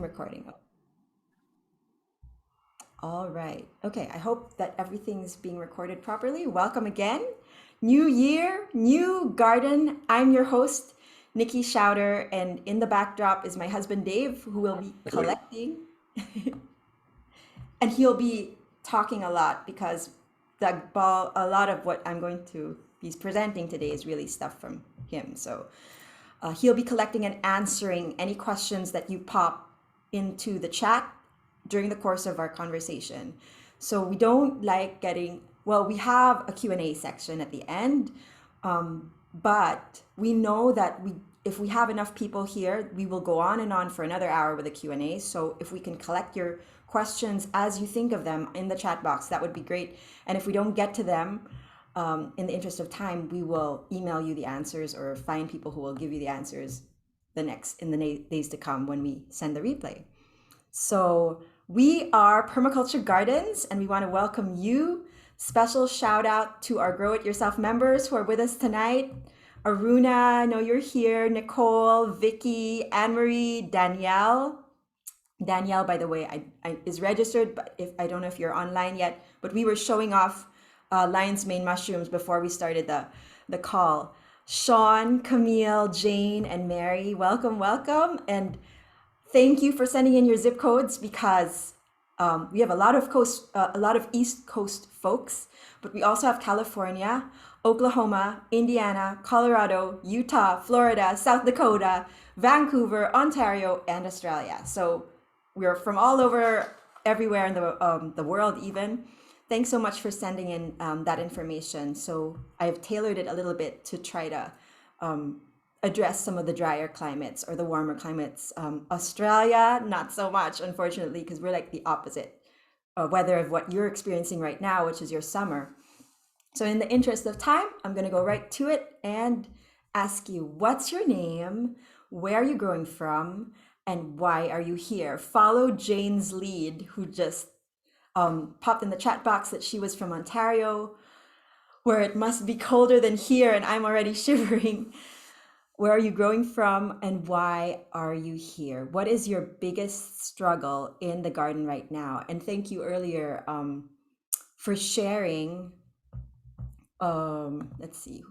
recording. All right. Okay, I hope that everything's being recorded properly. Welcome again. New year, new garden. I'm your host, Nikki Schauder, and in the backdrop is my husband, Dave, who will be collecting. And he'll be talking a lot because a lot of what I'm going to be presenting today is really stuff from him. So he'll be collecting and answering any questions that you pop into the chat during the course of our conversation. So we don't like getting, well, we have a Q&A section at the end, but we know that if we have enough people here, we will go on and on for another hour with a Q&A. So if we can collect your questions as you think of them in the chat box, that would be great. And if we don't get to them, in the interest of time, we will email you the answers or find people who will give you the answers in the days to come when we send the replay. So we are Permaculture Gardens, and we want to welcome you. Special shout out to our Grow It Yourself members who are with us tonight. Aruna, I know you're here. Nicole, Vicky, Anne-Marie, Danielle. Danielle, by the way, is registered, but I don't know if you're online yet, but we were showing off lion's mane mushrooms before we started the call. Sean, Camille, Jane, and Mary, welcome, welcome. And thank you for sending in your zip codes because we have a lot of East Coast folks, but we also have California, Oklahoma, Indiana, Colorado, Utah, Florida, South Dakota, Vancouver, Ontario, and Australia. So we're from all over, everywhere in the world even. Thanks so much for sending in that information. So I've tailored it a little bit to try to address some of the drier climates or the warmer climates. Australia, not so much, unfortunately, because we're like the opposite weather of what you're experiencing right now, which is your summer. So in the interest of time, I'm going to go right to it and ask you, what's your name? Where are you growing from? And why are you here? Follow Jane's lead, who just popped in the chat box that she was from Ontario, where it must be colder than here, and I'm already shivering. Where are you growing from, and why are you here? What is your biggest struggle in the garden right now? And thank you earlier for sharing. Let's see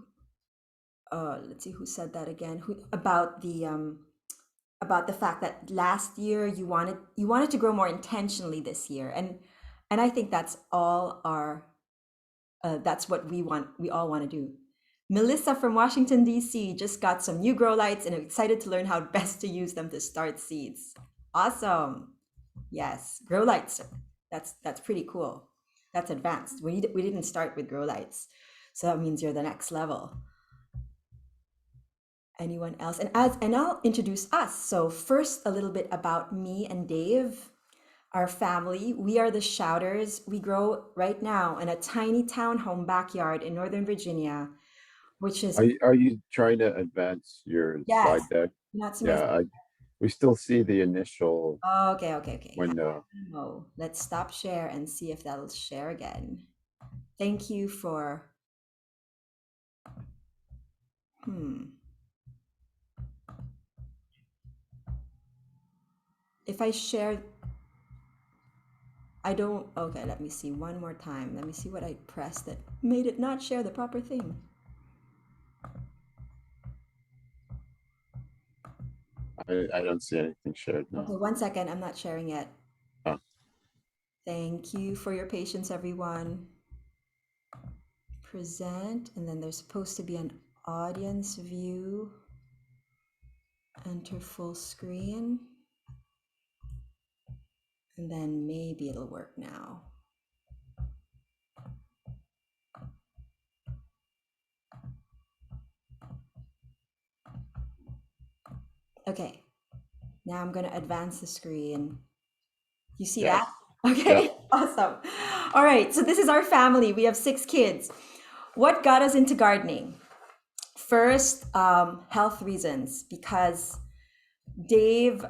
who said that again. About the fact that last year you wanted to grow more intentionally this year, and I think that's all that's what we all want to do. Melissa from Washington, D.C. just got some new grow lights and I'm excited to learn how best to use them to start seeds. Awesome. Yes, grow lights. That's pretty cool. That's advanced. We didn't start with grow lights. So that means you're the next level. Anyone else? And I'll introduce us. So first, a little bit about me and Dave. Our family, we are the Shouters. We grow right now in a tiny townhome backyard in Northern Virginia, which is... Are you trying to advance your Yes, slide deck? not see Yeah, we still see the initial Okay. window. Oh, let's stop share and see if that'll share again. Thank you for... If I share... I don't... Okay, let me see one more time. Let me see what I pressed that made it not share the proper thing. I don't see anything shared now. Okay, 1 second. I'm not sharing yet. Oh. Thank you for your patience, everyone. Present, and then there's supposed to be an audience view. Enter full screen. And then maybe it'll work now. Okay, now I'm going to advance the screen. You see that? Okay, awesome. All right, so this is our family. We have 6 kids. What got us into gardening? First, health reasons, because Dave,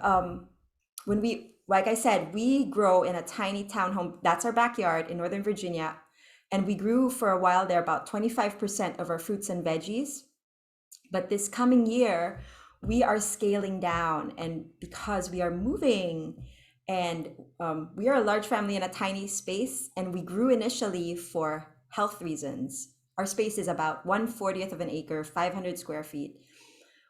like I said, we grow in a tiny townhome. That's our backyard in Northern Virginia. And we grew for a while there about 25% of our fruits and veggies. But this coming year, we are scaling down, and because we are moving, and we are a large family in a tiny space, and we grew initially for health reasons. Our space is about 1/40th of an acre, 500 square feet.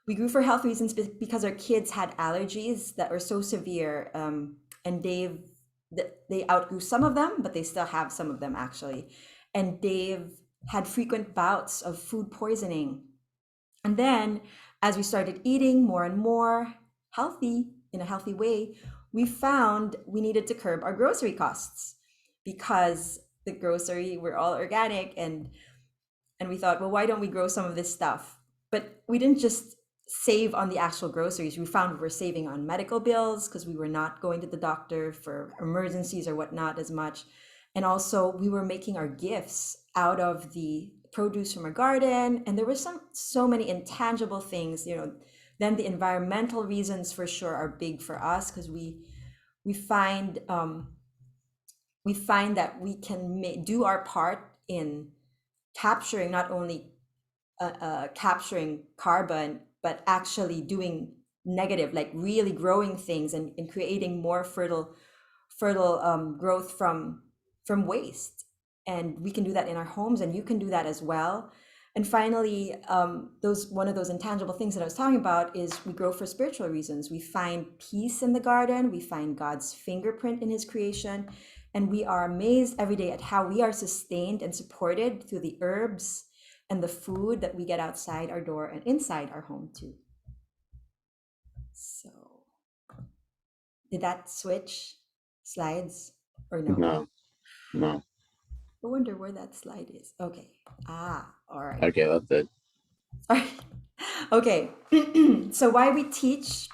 We grew for health reasons because our kids had allergies that were so severe, and they outgrew some of them, but they still have some of them actually. And Dave had frequent bouts of food poisoning. And then, as we started eating more and more healthy in a healthy way, we found we needed to curb our grocery costs because the grocery were all organic, and we thought, well, why don't we grow some of this stuff? But we didn't just save on the actual groceries. We found we were saving on medical bills because we were not going to the doctor for emergencies or whatnot as much. And also, we were making our gifts out of the produce from our garden. And there were so many intangible things, Then the environmental reasons for sure are big for us because we find that we can do our part in capturing not only capturing carbon, but actually doing negative, like really growing things and creating more fertile growth from waste. And we can do that in our homes, and you can do that as well. And finally, those one of those intangible things that I was talking about is we grow for spiritual reasons. We find peace in the garden. We find God's fingerprint in His creation, and we are amazed every day at how we are sustained and supported through the herbs and the food that we get outside our door and inside our home too. So, did that switch slides or no? No, no. I wonder where that slide is. Okay. All right. Okay, that's it. All right. Okay. So, why we teach,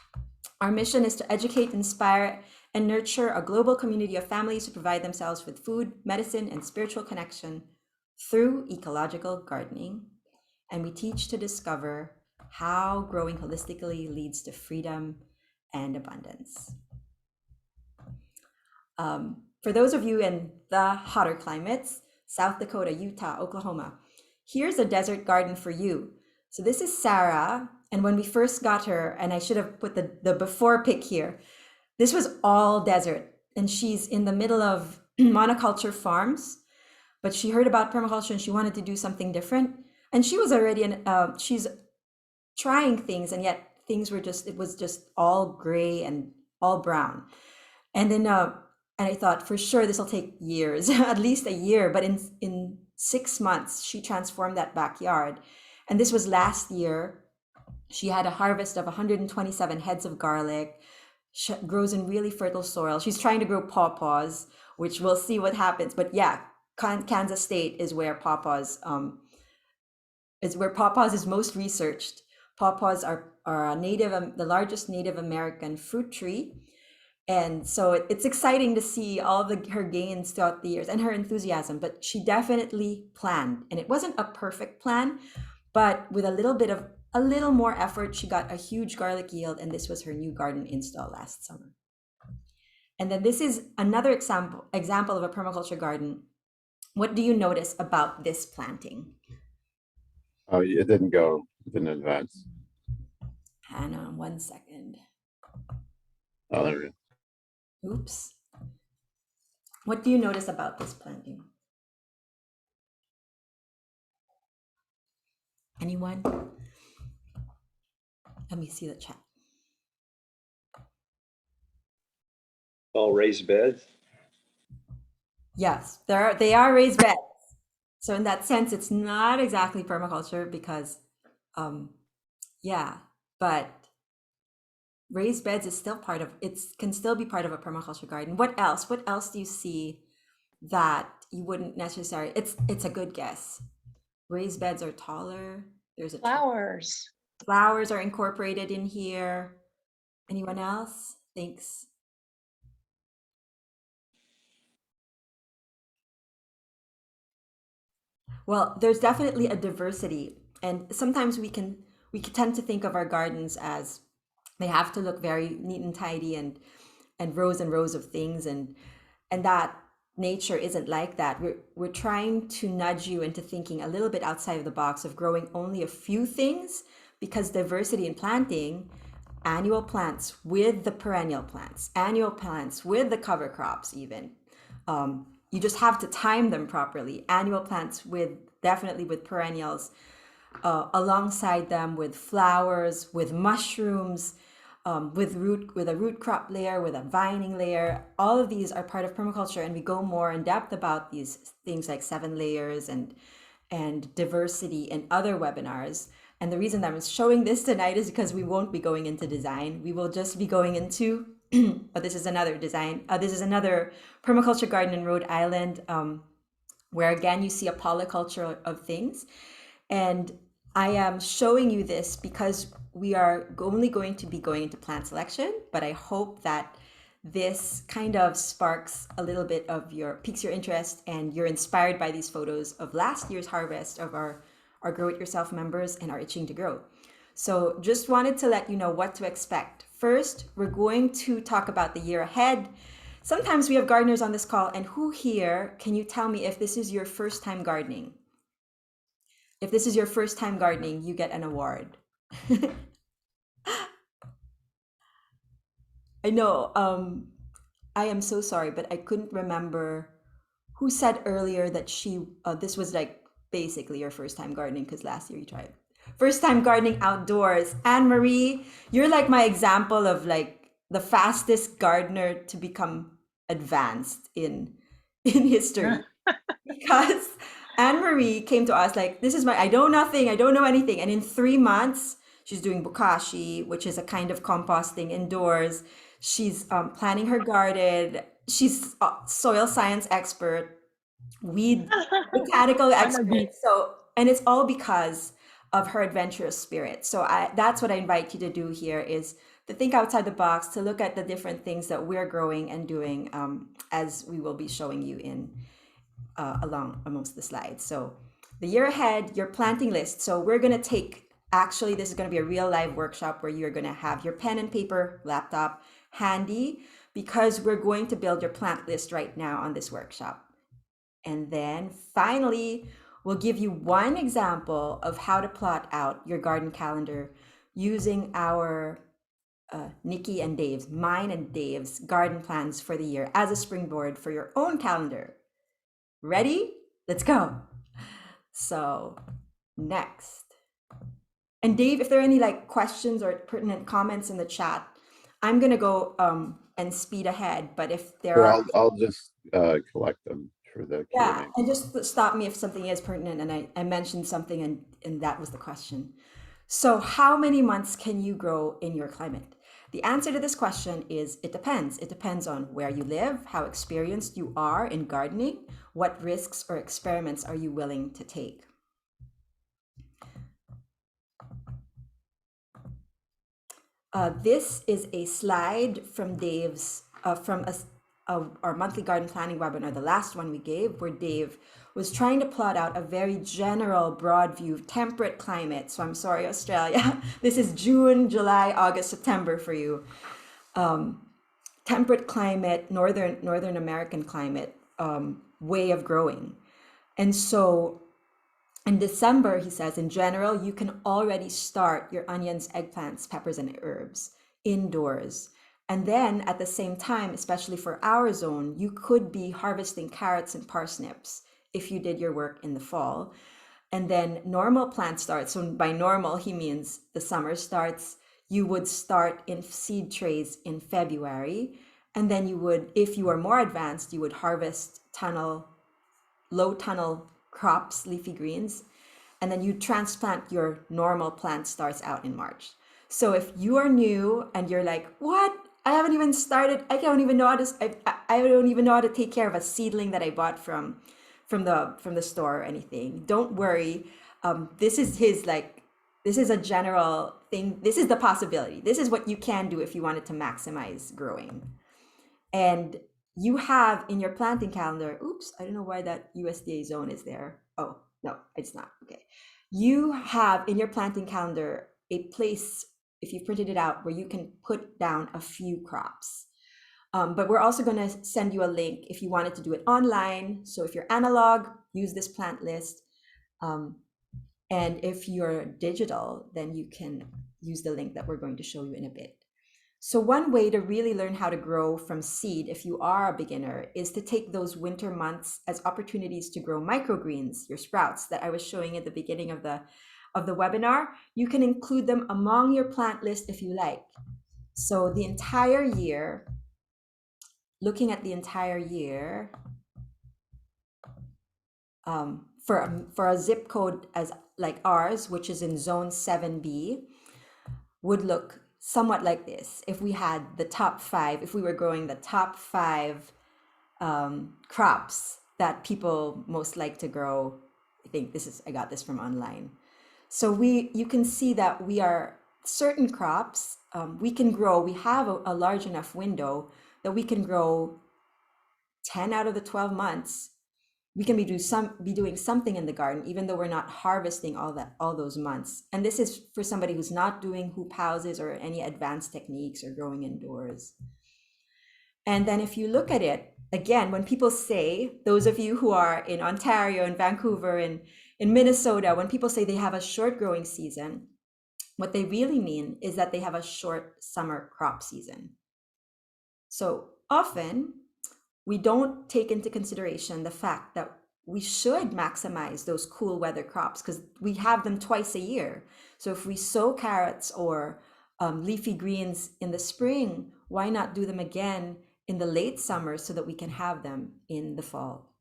our mission is to educate, inspire, and nurture a global community of families who provide themselves with food, medicine, and spiritual connection through ecological gardening. And we teach to discover how growing holistically leads to freedom and abundance. For those of you in the hotter climates, South Dakota, Utah, Oklahoma, here's a desert garden for you. So this is Sarah, and when we first got her, and I should have put the before pic here, this was all desert, and she's in the middle of monoculture farms, but she heard about permaculture and she wanted to do something different. And she was already she's trying things, and yet it was just all gray and all brown. And then, and I thought for sure this will take years, at least a year. But in 6 months, she transformed that backyard. And this was last year. She had a harvest of 127 heads of garlic. She grows in really fertile soil. She's trying to grow pawpaws, which we'll see what happens. But yeah, Kansas State is where pawpaws is most researched. Pawpaws are the largest Native American fruit tree. And so it's exciting to see all her gains throughout the years and her enthusiasm, but she definitely planned. And it wasn't a perfect plan, but with a little more effort, she got a huge garlic yield, and this was her new garden install last summer. And then this is another example of a permaculture garden. What do you notice about this planting? Oh, it didn't advance. Hang on 1 second. Oh, there we go. Oops. What do you notice about this planting? Anyone? Let me see the chat. All raised beds? Yes, they are raised beds. So in that sense, it's not exactly permaculture because, yeah, but raised beds is still can still be part of a permaculture garden. What else? What else do you see that you wouldn't necessarily? It's a good guess. Raised beds are taller. There's Flowers. Flowers are incorporated in here. Anyone else? Thanks. Well, there's definitely a diversity, and sometimes we tend to think of our gardens as they have to look very neat and tidy and rows of things, and that nature isn't like that. We're trying to nudge you into thinking a little bit outside of the box of growing only a few things, because diversity in planting, annual plants with the perennial plants, annual plants with the cover crops even. You just have to time them properly. Annual plants with definitely with perennials, alongside them with flowers, with mushrooms, with a root crop layer, with a vining layer. All of these are part of permaculture, and we go more in depth about these things like 7 layers and diversity in other webinars. And the reason that I'm showing this tonight is because we won't be going into design. We will just be going into, but this is another design. This is another permaculture garden in Rhode Island, where again you see a polyculture of things. And I am showing you this because we are only going to be going into plant selection, but I hope that this kind of sparks a little bit of piques your interest, and you're inspired by these photos of last year's harvest of our Grow It Yourself members and our Itching to Grow. So just wanted to let you know what to expect. First, we're going to talk about the year ahead. Sometimes we have gardeners on this call, and who here, can you tell me if this is your first time gardening? If this is your first time gardening, you get an award. I know, I am so sorry, but I couldn't remember who said earlier that this was like basically your first time gardening because last year you tried. First time gardening outdoors. Anne Marie, you're like my example of like the fastest gardener to become advanced in history. Because Anne Marie came to us like, this is I know nothing, I don't know anything. And in 3 months, she's doing bokashi, which is a kind of composting indoors. She's planning her garden. She's a soil science expert, weed botanical expert. So, and it's all because of her adventurous spirit. So that's what I invite you to do here is to think outside the box, to look at the different things that we're growing and doing, as we will be showing you in along amongst the slides. So the year ahead, your planting list. So we're going to actually, this is going to be a real live workshop where you're going to have your pen and paper, laptop handy, because we're going to build your plant list right now on this workshop. And then finally, we'll give you one example of how to plot out your garden calendar using our Nikki and Dave's, mine and Dave's garden plans for the year as a springboard for your own calendar. Ready? Let's go. So next. And Dave, if there are any like questions or pertinent comments in the chat, I'm gonna go and speed ahead. But if there Sure, are, I'll just collect them for the yeah, Q&A. and just stop me if something is pertinent and I mentioned something and that was the question. So how many months can you grow in your climate? The answer to this question is it depends. It depends on where you live, how experienced you are in gardening, what risks or experiments are you willing to take. This is a slide from Dave's, our monthly garden planning webinar, the last one we gave, where Dave was trying to plot out a very general, broad view of temperate climate. So I'm sorry, Australia. This is June, July, August, September for you. Temperate climate, Northern American climate, way of growing. And so in December, he says, in general, you can already start your onions, eggplants, peppers, and herbs indoors. And then at the same time, especially for our zone, you could be harvesting carrots and parsnips if you did your work in the fall. And then normal plant starts. So by normal, he means the summer starts. You would start in seed trays in February. And then you would, if you are more advanced, you would harvest low tunnel crops, leafy greens. And then you transplant your normal plant starts out in March. So if you are new and you're like, what? I haven't even started. I don't even know how to. I don't even know how to take care of a seedling that I bought from the store or anything. Don't worry. This is this is a general thing. This is the possibility. This is what you can do if you wanted to maximize growing. And you have in your planting calendar. Oops, I don't know why that USDA zone is there. Oh no, it's not. Okay. You have in your planting calendar a place, if you printed it out, where you can put down a few crops. But we're also going to send you a link if you wanted to do it online. So if you're analog, use this plant list. And if you're digital, then you can use the link that we're going to show you in a bit. So one way to really learn how to grow from seed, if you are a beginner, is to take those winter months as opportunities to grow microgreens, your sprouts that I was showing at the beginning of the webinar. You can include them among your plant list if you like. So the entire year, looking at the entire year, for a zip code as like ours, which is in zone 7B, would look somewhat like this. If we had the top 5, if we were growing the top 5 crops that people most like to grow, I got this from online. So you can see that we are certain crops, we can grow, we have a large enough window that we can grow 10 out of the 12 months. We can be doing something in the garden, even though we're not harvesting all those months. And this is for somebody who's not doing hoop houses or any advanced techniques or growing indoors. And then if you look at it, again, when people say, those of you who are in Ontario and Vancouver and in Minnesota, when people say they have a short growing season, what they really mean is that they have a short summer crop season. So often we don't take into consideration the fact that we should maximize those cool weather crops because we have them twice a year. So if we sow carrots or leafy greens in the spring, why not do them again in the late summer so that we can have them in the fall?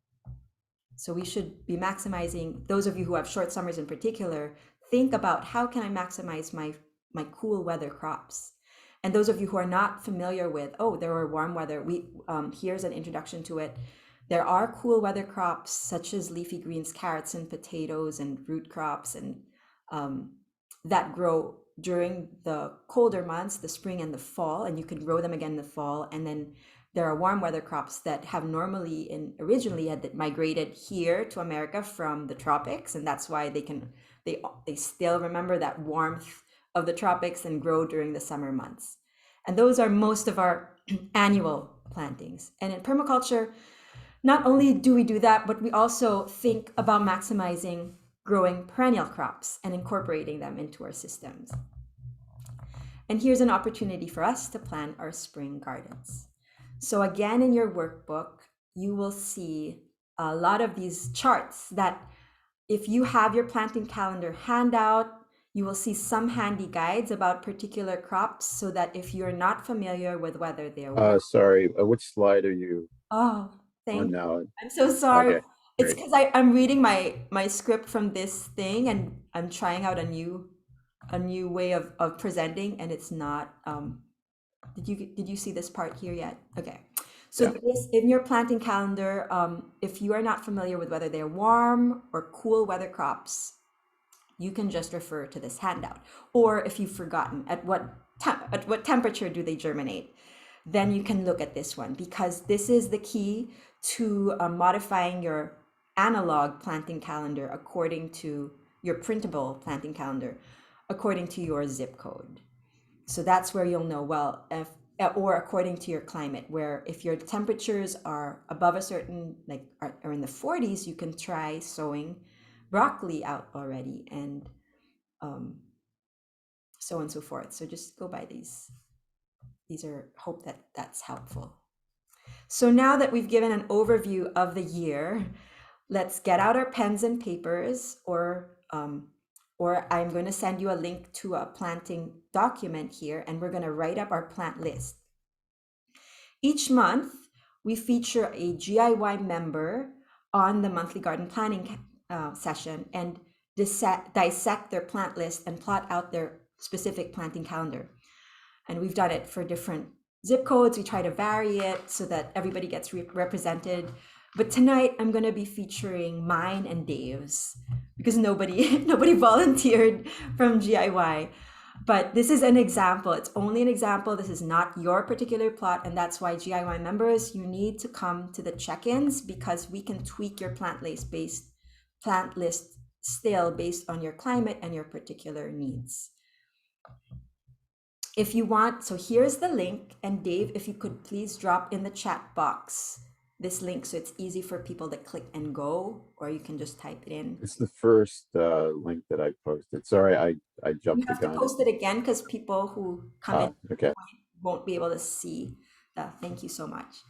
So we should be maximizing, those of you who have short summers in particular, think about how can I maximize my cool weather crops? And those of you who are not familiar with, there are warm weather, here's an introduction to it. There are cool weather crops such as leafy greens, carrots and potatoes and root crops and that grow during the colder months, the spring and the fall, and you can grow them again in the fall. And then there are warm weather crops that have originally had migrated here to America from the tropics, and that's why they still remember that warmth of the tropics and grow during the summer months. And those are most of our annual plantings. And in permaculture, not only do we do that, but we also think about maximizing growing perennial crops and incorporating them into our systems. And here's an opportunity for us to plan our spring gardens. So again, in your workbook, you will see a lot of these charts that if you have your planting calendar handout, you will see some handy guides about particular crops so that if you're not familiar with whether they're Sorry, which slide are you oh, on now? I'm so sorry. Okay, It's great. because I'm reading my script from this thing and I'm trying out a new way of presenting and it's not did you see this part here yet? Okay. So Yeah. this in your planting calendar, if you are not familiar with whether they're warm or cool weather crops, you can just refer to this handout. Or if you've forgotten at what temperature do they germinate, then you can look at this one because this is the key to modifying your analog planting calendar according to your printable planting calendar according to your zip code. So that's where you'll know, well, or according to your climate, where if your temperatures are above a certain, like are in the 40s, you can try sowing broccoli out already and so on and so forth. So just go by these. These are, hope that that's helpful. So now that we've given an overview of the year, let's get out our pens and papers or I'm going to send you a link to a planting document here and we're going to write up our plant list. Each month, we feature a GIY member on the monthly garden planning session and dissect their plant list and plot out their specific planting calendar. And we've done it for different zip codes. We try to vary it so that everybody gets represented. But tonight I'm going to be featuring mine and Dave's because nobody volunteered from GIY. But this is an example. It's only an example. This is not your particular plot. And that's why GIY members, you need to come to the check-ins because we can tweak your plant list still based on your climate and your particular needs. If you want, so here's the link. And Dave, if you could please drop in the chat box this link so it's easy for people to click and go, or you can just type it in. It's the first link that I posted. Sorry, I You jumped the have to gun. post it again because people who come in Okay. won't be able to see. Thank you so much.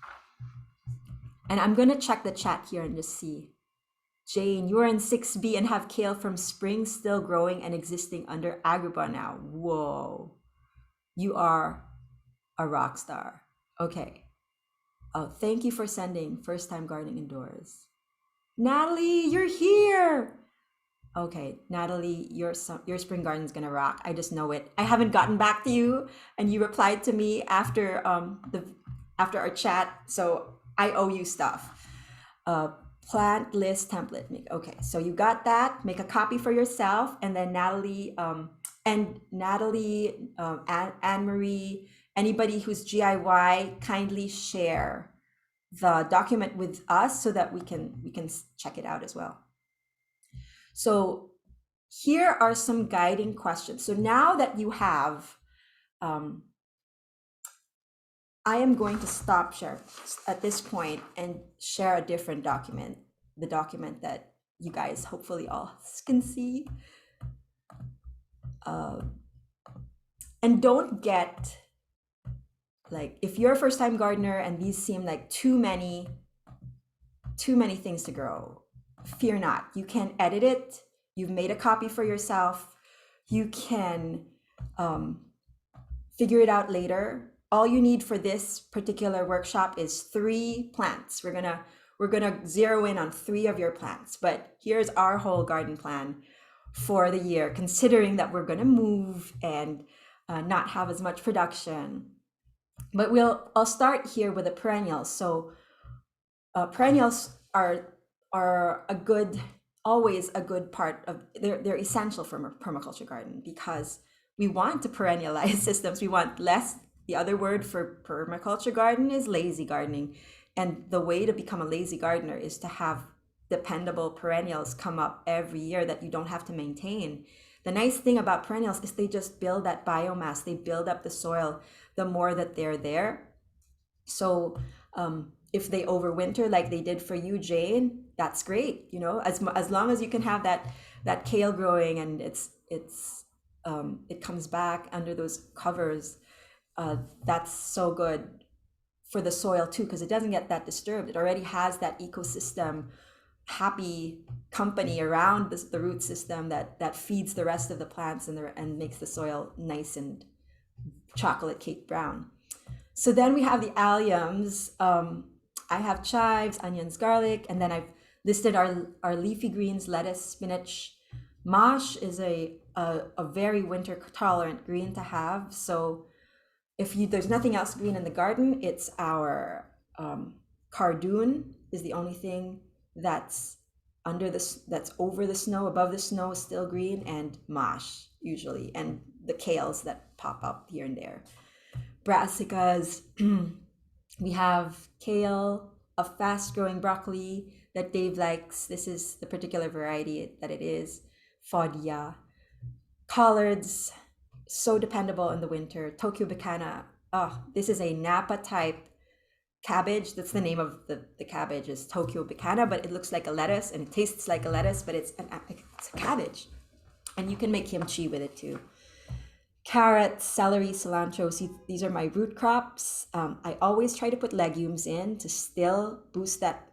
And I'm going to check the chat here and just see. Jane, you're in 6B and have kale from spring still growing and existing under Agribah now. Whoa. You are a rock star. Okay. Oh, thank you for sending First Time Gardening Indoors. Natalie, you're here. Okay, Natalie, your spring garden's gonna rock. I just know it. I haven't gotten back to you, and you replied to me after after our chat, so I owe you stuff. Plant list template. Okay, so you got that. Make a copy for yourself, and then Natalie, Anne Marie, anybody who's GIY, kindly share the document with us so that we can check it out as well. So here are some guiding questions. So now that you have, I am going to stop share at this point and share a different document, the document that you guys hopefully all can see. And don't get, like, if you're a first time gardener and these seem like too many things to grow, fear not. You can edit it. You've made a copy for yourself. You can figure it out later. All you need for this particular workshop is 3 plants. We're gonna zero in on 3 of your plants, but here's our whole garden plan for the year, considering that we're gonna move and not have as much production. But I'll start here with the perennials. So perennials are always a good part of, they're essential for a permaculture garden because we want to perennialize systems. We want less. The other word for permaculture garden is lazy gardening. And the way to become a lazy gardener is to have dependable perennials come up every year that you don't have to maintain. The nice thing about perennials is they just build that biomass. They build up the soil the more that they're there. So if they overwinter like they did for you, Jane, that's great. You know, as long as you can have that kale growing and it comes back under those covers, that's so good for the soil too, because it doesn't get that disturbed. It already has that ecosystem happy company around the root system that feeds the rest of the plants and makes the soil nice and chocolate cake brown. So then we have the alliums. I have chives, onions, garlic, and then I've listed our leafy greens, lettuce, spinach. Mosh is a very winter tolerant green to have. So if there's nothing else green in the garden, it's our cardoon is the only thing that's that's over the snow, above the snow is still green, and mosh usually, and the kales that pop up here and there. Brassicas, we have kale, a fast growing broccoli that Dave likes. This is the particular variety that it is. Fodia. Collards, so dependable in the winter. Tokyo Bacana. Oh, this is a Napa type cabbage. That's the name of the cabbage, is Tokyo Bacana, but it looks like a lettuce and it tastes like a lettuce, but it's a cabbage. And you can make kimchi with it too. Carrots, celery, cilantro. See, these are my root crops. I always try to put legumes in to still boost that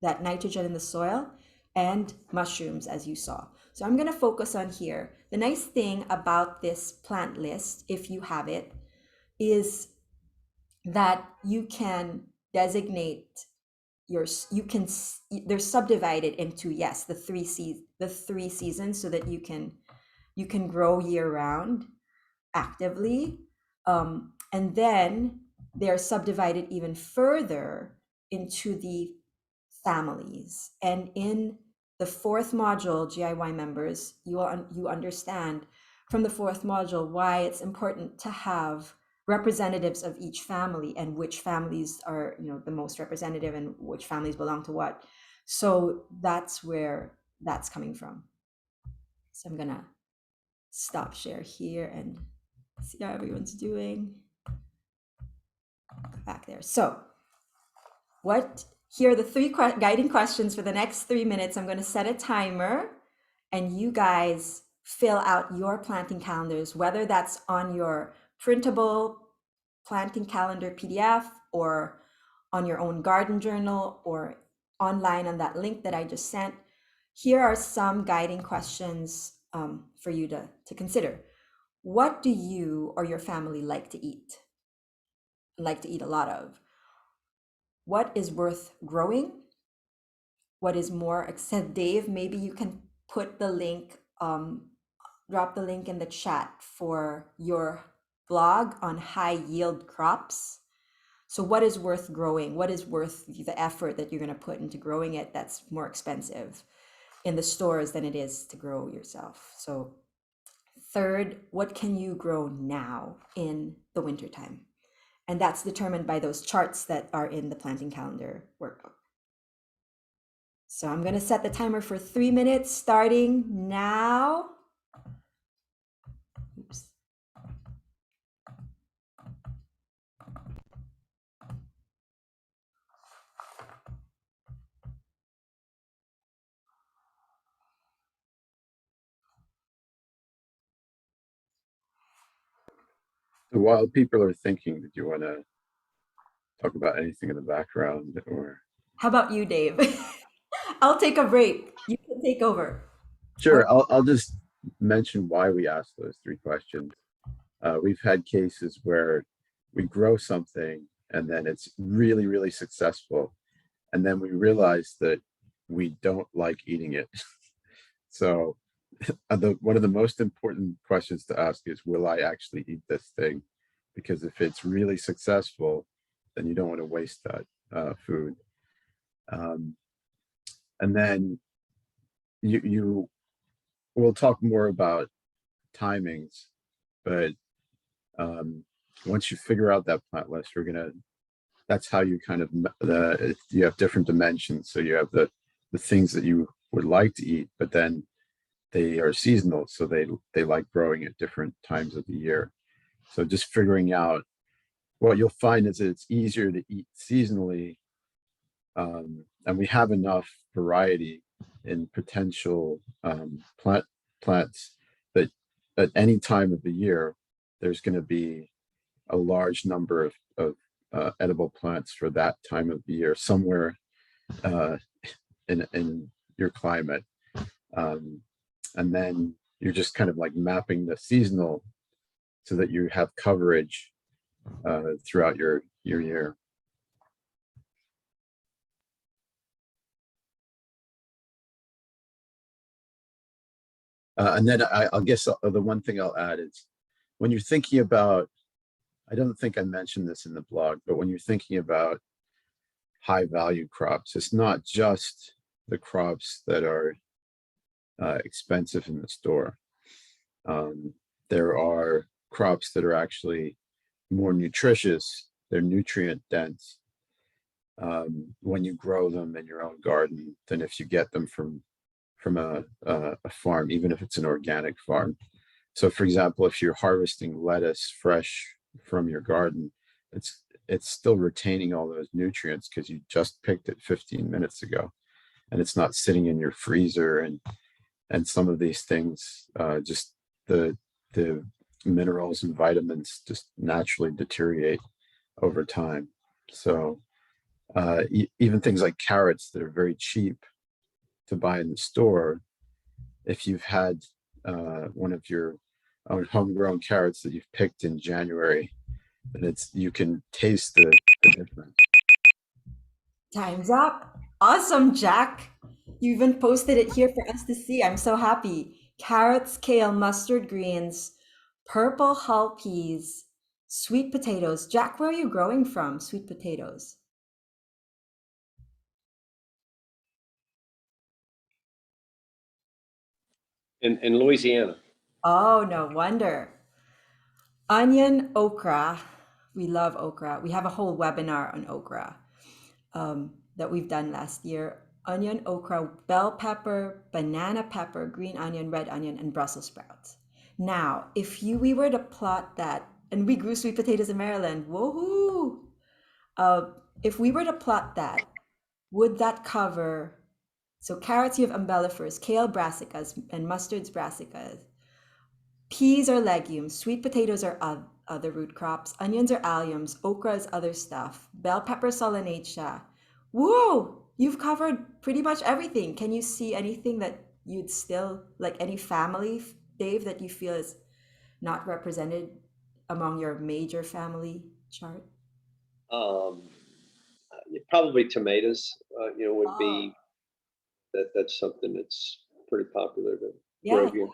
nitrogen in the soil, and mushrooms, as you saw. So I'm going to focus on here. The nice thing about this plant list, if you have it, is that you can designate they're subdivided into, yes, the three seasons, so that you can grow year round actively. And then they're subdivided even further into the families. And in the 4th module, GIY members, you understand from the 4th module why it's important to have representatives of each family and which families are, the most representative and which families belong to what. So that's where that's coming from. So I'm gonna stop share here and see how everyone's doing. Go back there. So what Here are the three guiding questions for the next 3 minutes. I'm going to set a timer and you guys fill out your planting calendars, whether that's on your printable planting calendar PDF or on your own garden journal or online on that link that I just sent. Here are some guiding questions for you to consider. What do you or your family like to eat? Like to eat a lot of? What is worth growing? What is more, except Dave, maybe you can put the link, drop the link in the chat for your blog on high yield crops. So what is worth growing? What is worth the effort that you're going to put into growing it that's more expensive in the stores than it is to grow yourself? So third, what can you grow now in the wintertime? And that's determined by those charts that are in the planting calendar workbook. So I'm going to set the timer for 3 minutes starting now. Oops. So while people are thinking, did you want to talk about anything in the background or? How about you, Dave? I'll take a break. You can take over. Or Sure, I'll just mention why we asked those three questions. We've had cases where we grow something and then it's really, really successful. And then we realize that we don't like eating it. So one of the most important questions to ask is, will I actually eat this thing? Because if it's really successful, then you don't want to waste that food. Um, and then you we'll talk more about timings, but once you figure out that plant list, that's how you kind of you have different dimensions. So you have the things that you would like to eat, but then they are seasonal, so they like growing at different times of the year. So just figuring out what you'll find is that it's easier to eat seasonally, and we have enough variety in potential plants that at any time of the year there's going to be a large number of edible plants for that time of the year somewhere uh, in your climate. And then you're just kind of like mapping the seasonal so that you have coverage throughout your year. And then I'll guess the one thing I'll add is when you're thinking about, I don't think I mentioned this in the blog, but when you're thinking about high value crops, it's not just the crops that are expensive in the store. There are crops that are actually more nutritious, they're nutrient dense when you grow them in your own garden than if you get them from a farm, even if it's an organic farm. So for example, if you're harvesting lettuce fresh from your garden, it's still retaining all those nutrients because you just picked it 15 minutes ago, and it's not sitting in your freezer. And some of these things, just the minerals and vitamins just naturally deteriorate over time. So even things like carrots that are very cheap to buy in the store, if you've had one of your own homegrown carrots that you've picked in January, then you can taste the difference. time's up. Awesome, Jack. You even posted it here for us to see. I'm so happy. Carrots, kale, mustard greens, purple hull peas, sweet potatoes. Jack, where are you growing from? Sweet potatoes. In Louisiana. Oh, no wonder. Onion, okra. We love okra. We have a whole webinar on okra that we've done last year. Onion, okra, bell pepper, banana pepper, green onion, red onion, and Brussels sprouts. Now, if we were to plot that, and we grew sweet potatoes in Maryland, woohoo! Uh, if we were to plot that would that cover? So carrots, you have umbellifers, kale brassicas, and mustards brassicas. Peas are legumes, sweet potatoes are other root crops, onions are alliums, okra is other stuff, bell pepper solanaceae. Whoa, you've covered pretty much everything. Can you see anything that you'd still like, any family, Dave, that you feel is not represented among your major family chart? Um, Probably tomatoes, would Oh, be that's something that's pretty popular to yeah, grow yeah. here.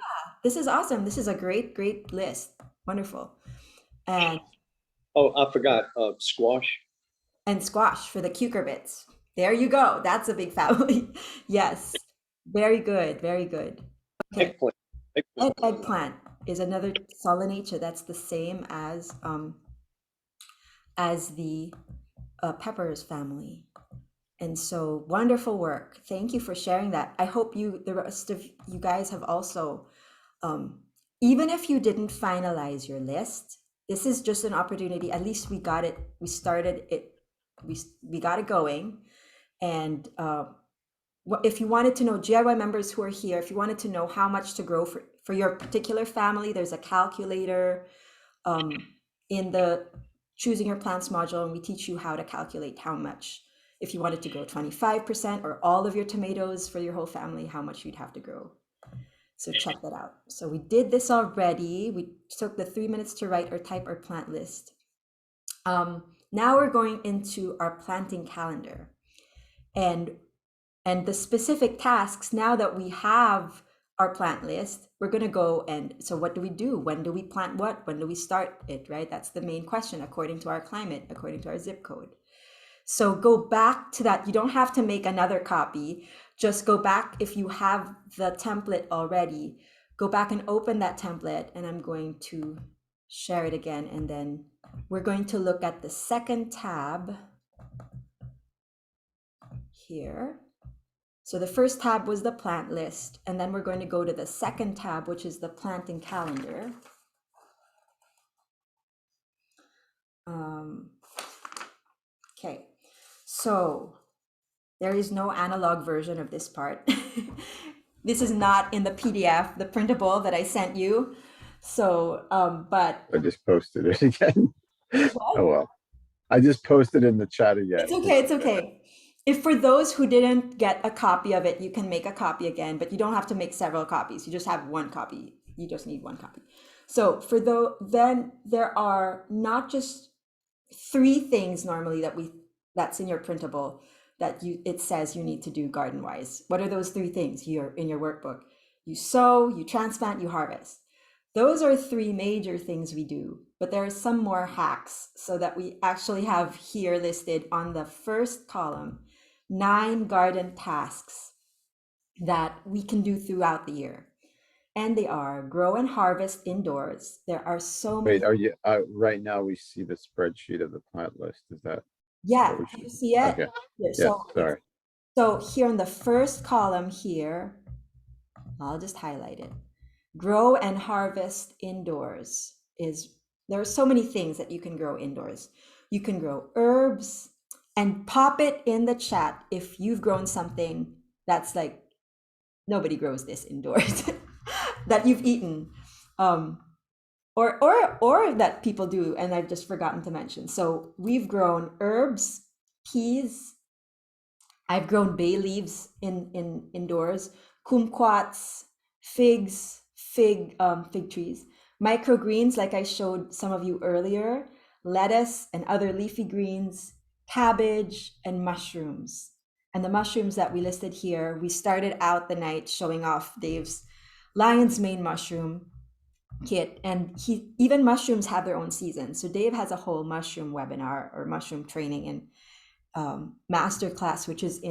This is awesome. This is a great, great list. Wonderful. And Oh, I forgot, squash, squash for the cucurbits. There you go. That's a big family. Yes. Very good. Very good. Okay. eggplant. Eggplant. Eggplant is another solanaceae. That's the same as the peppers family. And so wonderful work. Thank you for sharing that. I hope the rest of you guys have also, um, even if you didn't finalize your list, this is just an opportunity. At least we got it. We started it. We got it going. And if you wanted to know, GIY members who are here, if you wanted to know how much to grow for your particular family, there's a calculator in the choosing your plants module, and we teach you how to calculate how much. If you wanted to grow 25% or all of your tomatoes for your whole family, how much you'd have to grow. So check that out. So we did this already. We took the 3 minutes to write or type our plant list. Now we're going into our planting calendar. And the specific tasks, now that we have our plant list, we're going to go and so what do we do? When do we plant what? When do we start it, right? That's the main question according to our climate, according to our zip code. So go back to that. You don't have to make another copy. Just go back if you have the template already. Go back and open that template, and I'm going to share it again. And then we're going to look at the second tab here. So the first tab was the plant list, and then we're going to go to the second tab, which is the planting calendar. Okay, so there is no analog version of this part. This is not in the PDF, the printable that I sent you. So, but I just posted it again. what? Oh well. I just posted in the chat again. It's okay, it's okay. If for those who didn't get a copy of it, you can make a copy again, but you don't have to make several copies. You just have one copy. You just need one copy. So then there are not just 3 things normally that's in your printable that it says you need to do garden wise. What are those 3 things you're in your workbook? You sow, you transplant, you harvest. Those are 3 major things we do, but there are some more hacks so that we actually have here listed on the first column 9 garden tasks that we can do throughout the year. And they are grow and harvest indoors. There are so many. Wait, are you right now we see the spreadsheet of the plant list. Is that Yeah, what we do you should? see it? Okay. Yeah, Yeah, so sorry. here in the first column here, I'll just highlight it. Grow and harvest indoors there are so many things that you can grow indoors. You can grow herbs, and pop it in the chat if you've grown something that's like nobody grows this indoors that you've eaten. Or that people do and I've just forgotten to mention. So we've grown herbs, peas. I've grown bay leaves in indoors, kumquats, figs, fig trees, microgreens like I showed some of you earlier, lettuce and other leafy greens, cabbage and mushrooms. And the mushrooms that we listed here, we started out the night showing off Dave's lion's mane mushroom kit, and even mushrooms have their own season. So Dave has a whole mushroom webinar or mushroom training and masterclass, which is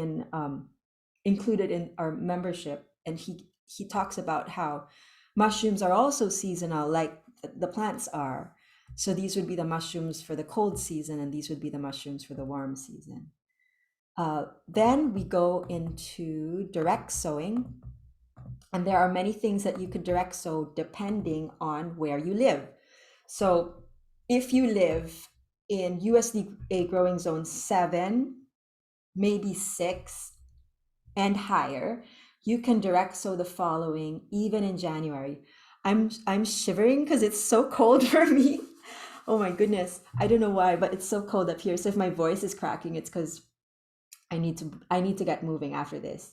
included in our membership, and he talks about how mushrooms are also seasonal, like the plants are. So these would be the mushrooms for the cold season, and these would be the mushrooms for the warm season. Then we go into direct sowing, and there are many things that you could direct sow depending on where you live. So if you live in USDA growing zone 7, maybe 6 and higher, you can direct sow the following even in January. I'm shivering because it's so cold for me. Oh my goodness. I don't know why, but it's so cold up here. So if my voice is cracking, it's because I need to get moving after this.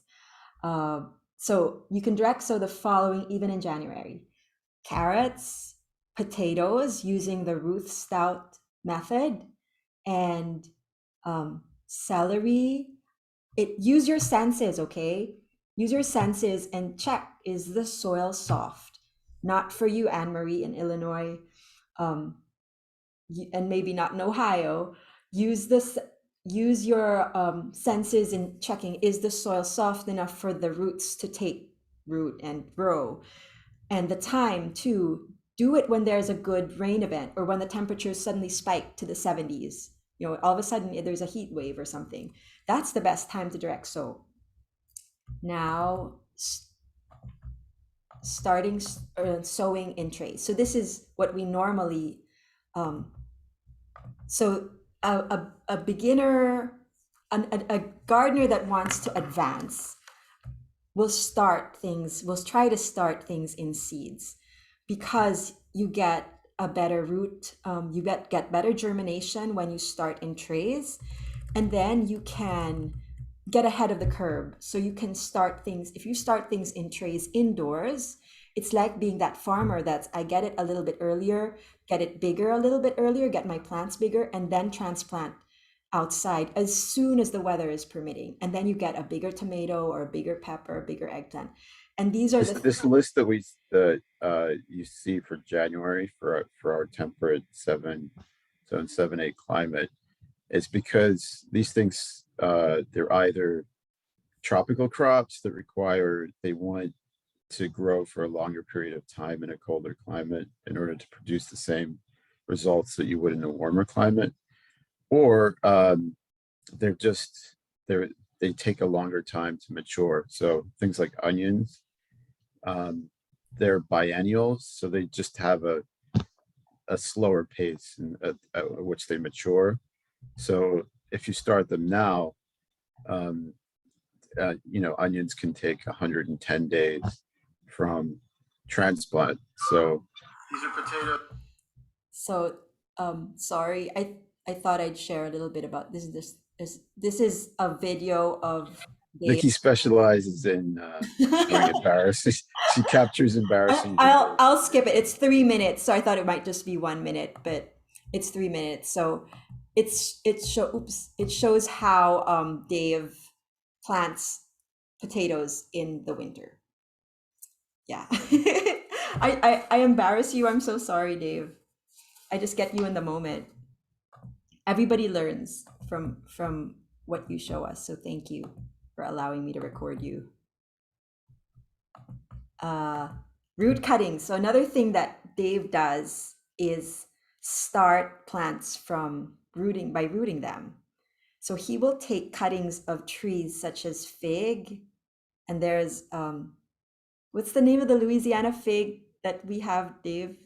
So you can direct sow the following even in January: carrots, potatoes using the Ruth Stout method, and celery. Use your senses, okay? Use your senses and check, is the soil soft? Not for you, Anne Marie in Illinois, um, and maybe not in Ohio. Use your senses in checking, is the soil soft enough for the roots to take root and grow? And the time too, do it when there's a good rain event or when the temperatures suddenly spike to the 70s. All of a sudden there's a heat wave or something. That's the best time to direct sow. Now, starting sowing in trays. So this is what we normally, um, so a beginner, a gardener that wants to advance will try to start things in seeds, because you get a better root, you get better germination when you start in trays, and then you can get ahead of the curve. So you can start things, if you start things in trays indoors, it's like being that farmer that's, I get it a little bit earlier, get it bigger a little bit earlier, get my plants bigger, and then transplant outside as soon as the weather is permitting. And then you get a bigger tomato or a bigger pepper, a bigger eggplant. And these are This list that you see for January for our temperate 7.8 climate is because these things they're either tropical crops that they want to grow for a longer period of time in a colder climate in order to produce the same results that you would in a warmer climate, or they're just they take a longer time to mature. So things like onions, they're biennials, so they just have a slower pace at which they mature. So if you start them now, onions can take 110 days from transplant. So these are potatoes. So, sorry, I thought I'd share a little bit about this. This is a video of Dave. Nikki specializes in showing embarrassing. She captures embarrassing videos. I'll skip it. It's 3 minutes, so I thought it might just be 1 minute, but it's 3 minutes. So it shows how Dave plants potatoes in the winter. Yeah. I embarrass you. I'm so sorry, Dave. I just get you in the moment. Everybody learns from what you show us, so thank you for allowing me to record you. Root cutting. So another thing that Dave does is start plants from rooting, by rooting them. So he will take cuttings of trees such as fig, and there's what's the name of the Louisiana fig that we have, Dave?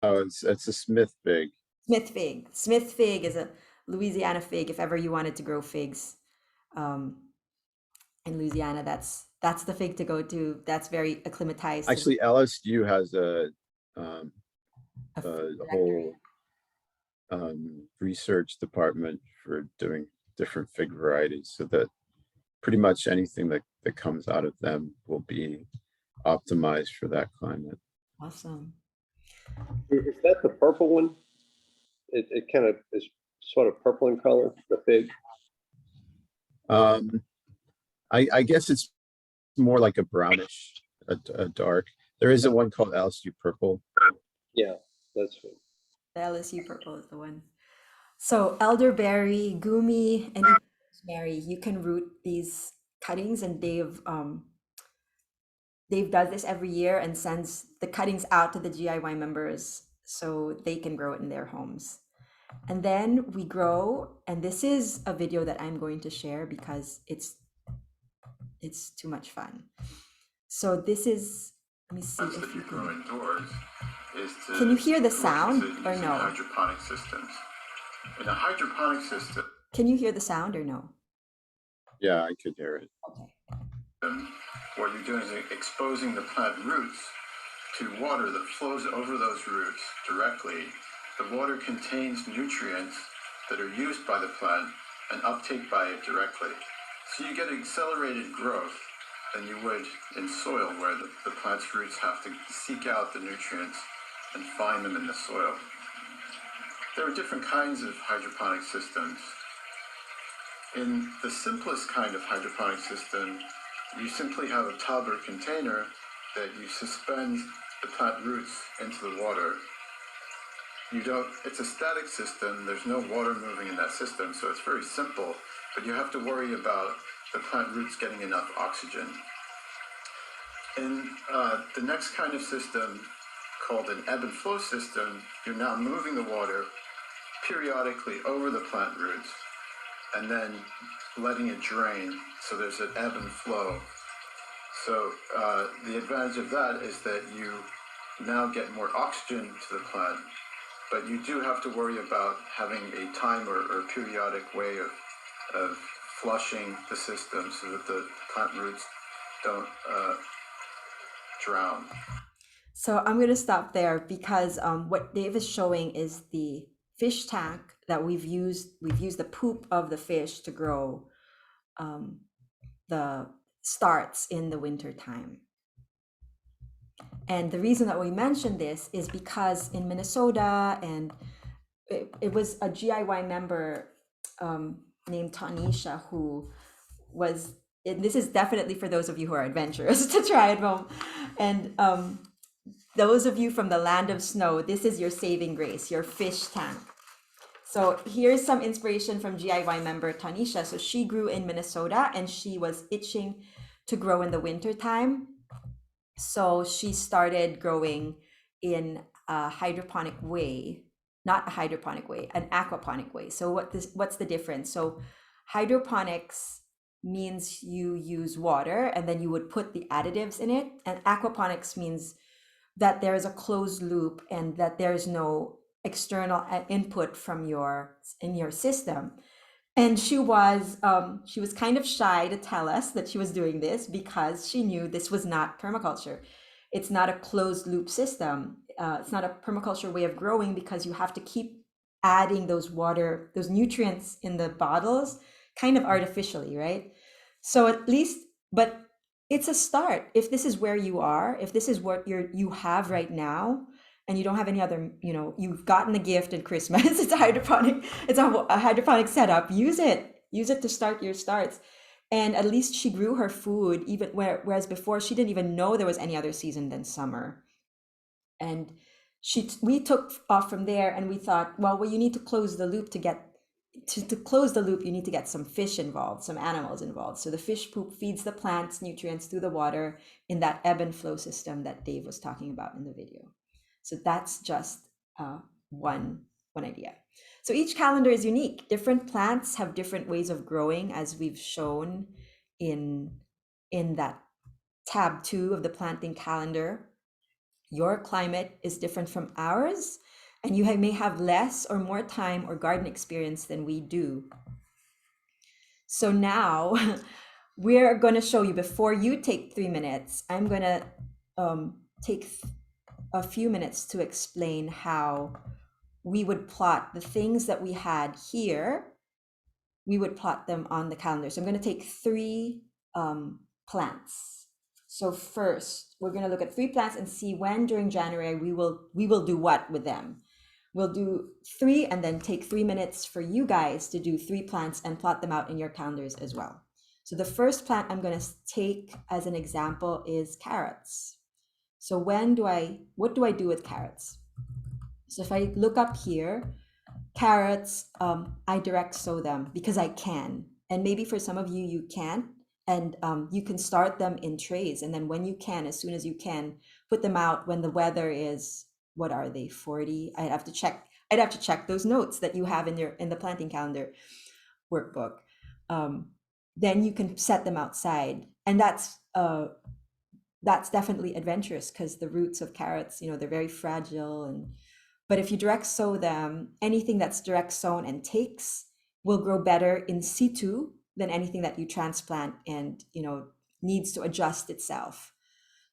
Oh, it's a Smith fig. Smith fig. Smith fig is a Louisiana fig. If ever you wanted to grow figs in Louisiana, that's the fig to go to. That's very acclimatized. Actually, LSU has a whole research department for doing different fig varieties, so that pretty much anything that comes out of them will be optimized for that climate. Awesome. Is that the purple one? It kind of is sort of purple in color, the fig. I guess it's more like a brownish, a dark. There is a one called LSU purple. Yeah, that's it. The LSU purple is the one. So elderberry, gumi, and rosemary, you can root these cuttings, and Dave does this every year and sends the cuttings out to the GIY members so they can grow it in their homes. And then we grow, and this is a video that I'm going to share because it's too much fun. So this is, let me see if you can. Can you hear the sound or no? Hydroponic systems. In a hydroponic system. Can you hear the sound or no? Yeah, I could hear it. Okay. What you're doing is exposing the plant roots to water that flows over those roots directly. The water contains nutrients that are used by the plant and uptake by it directly. So you get accelerated growth than you would in soil where the plant's roots have to seek out the nutrients and find them in the soil. There are different kinds of hydroponic systems. In the simplest kind of hydroponic system, you simply have a tub or container that you suspend the plant roots into the water. It's a static system, there's no water moving in that system, so it's very simple, but you have to worry about the plant roots getting enough oxygen. In the next kind of system, called an ebb and flow system, you're now moving the water periodically over the plant roots and then letting it drain, so there's an ebb and flow. So the advantage of that is that you now get more oxygen to the plant, but you do have to worry about having a time or periodic way of flushing the system so that the plant roots don't drown. So I'm going to stop there because what Dave is showing is the fish tank that we've used. We've used the poop of the fish to grow the starts in the winter time. And the reason that we mentioned this is because in Minnesota, and it was a GIY member named Tanisha who was, and this is definitely for those of you who are adventurous to try at home. And those of you from the land of snow, this is your saving grace, your fish tank. So here's some inspiration from GIY member Tanisha. So she grew in Minnesota and she was itching to grow in the winter time. So she started growing in a hydroponic way, not a hydroponic way, an aquaponic way. So what's the difference? So hydroponics means you use water and then you would put the additives in it. And aquaponics means that there is a closed loop and that there is no external input from your system. And she was kind of shy to tell us that she was doing this because she knew this was not permaculture. It's not a closed loop system. It's not a permaculture way of growing because you have to keep adding those nutrients in the bottles kind of artificially, right? So at least, but it's a start. If this is where you are, if this is what you have right now, and you don't have any other, you've gotten the gift at Christmas, it's a hydroponic setup, use it to start your starts. And at least she grew her food, even whereas before she didn't even know there was any other season than summer. And we took off from there and we thought, well, you need to close the loop to close the loop, you need to get some fish involved, some animals involved. So the fish poop feeds the plants nutrients through the water in that ebb and flow system that Dave was talking about in the video. So that's just one idea. So each calendar is unique. Different plants have different ways of growing, as we've shown in that tab 2 of the planting calendar. Your climate is different from ours, and you may have less or more time or garden experience than we do. So now we're going to show you, before you take 3 minutes, I'm going to take a few minutes to explain how we would plot the things that we had here. We would plot them on the calendar. So I'm going to take 3 plants. So first, we're going to look at 3 plants and see when during January we will do what with them. We'll do 3 and then take 3 minutes for you guys to do 3 plants and plot them out in your calendars as well. So the first plant I'm going to take as an example is carrots. So what do I do with carrots? So if I look up here, carrots, I direct sow them because I can. And maybe for some of you, you can't. And you can start them in trays. And then when you can, as soon as you can, put them out when the weather is, what are they, 40? I'd have to check those notes that you have in the planting calendar workbook. Then you can set them outside. And that's definitely adventurous because the roots of carrots, they're very fragile. But if you direct sow them, anything that's direct sown and takes will grow better in situ than anything that you transplant and, needs to adjust itself.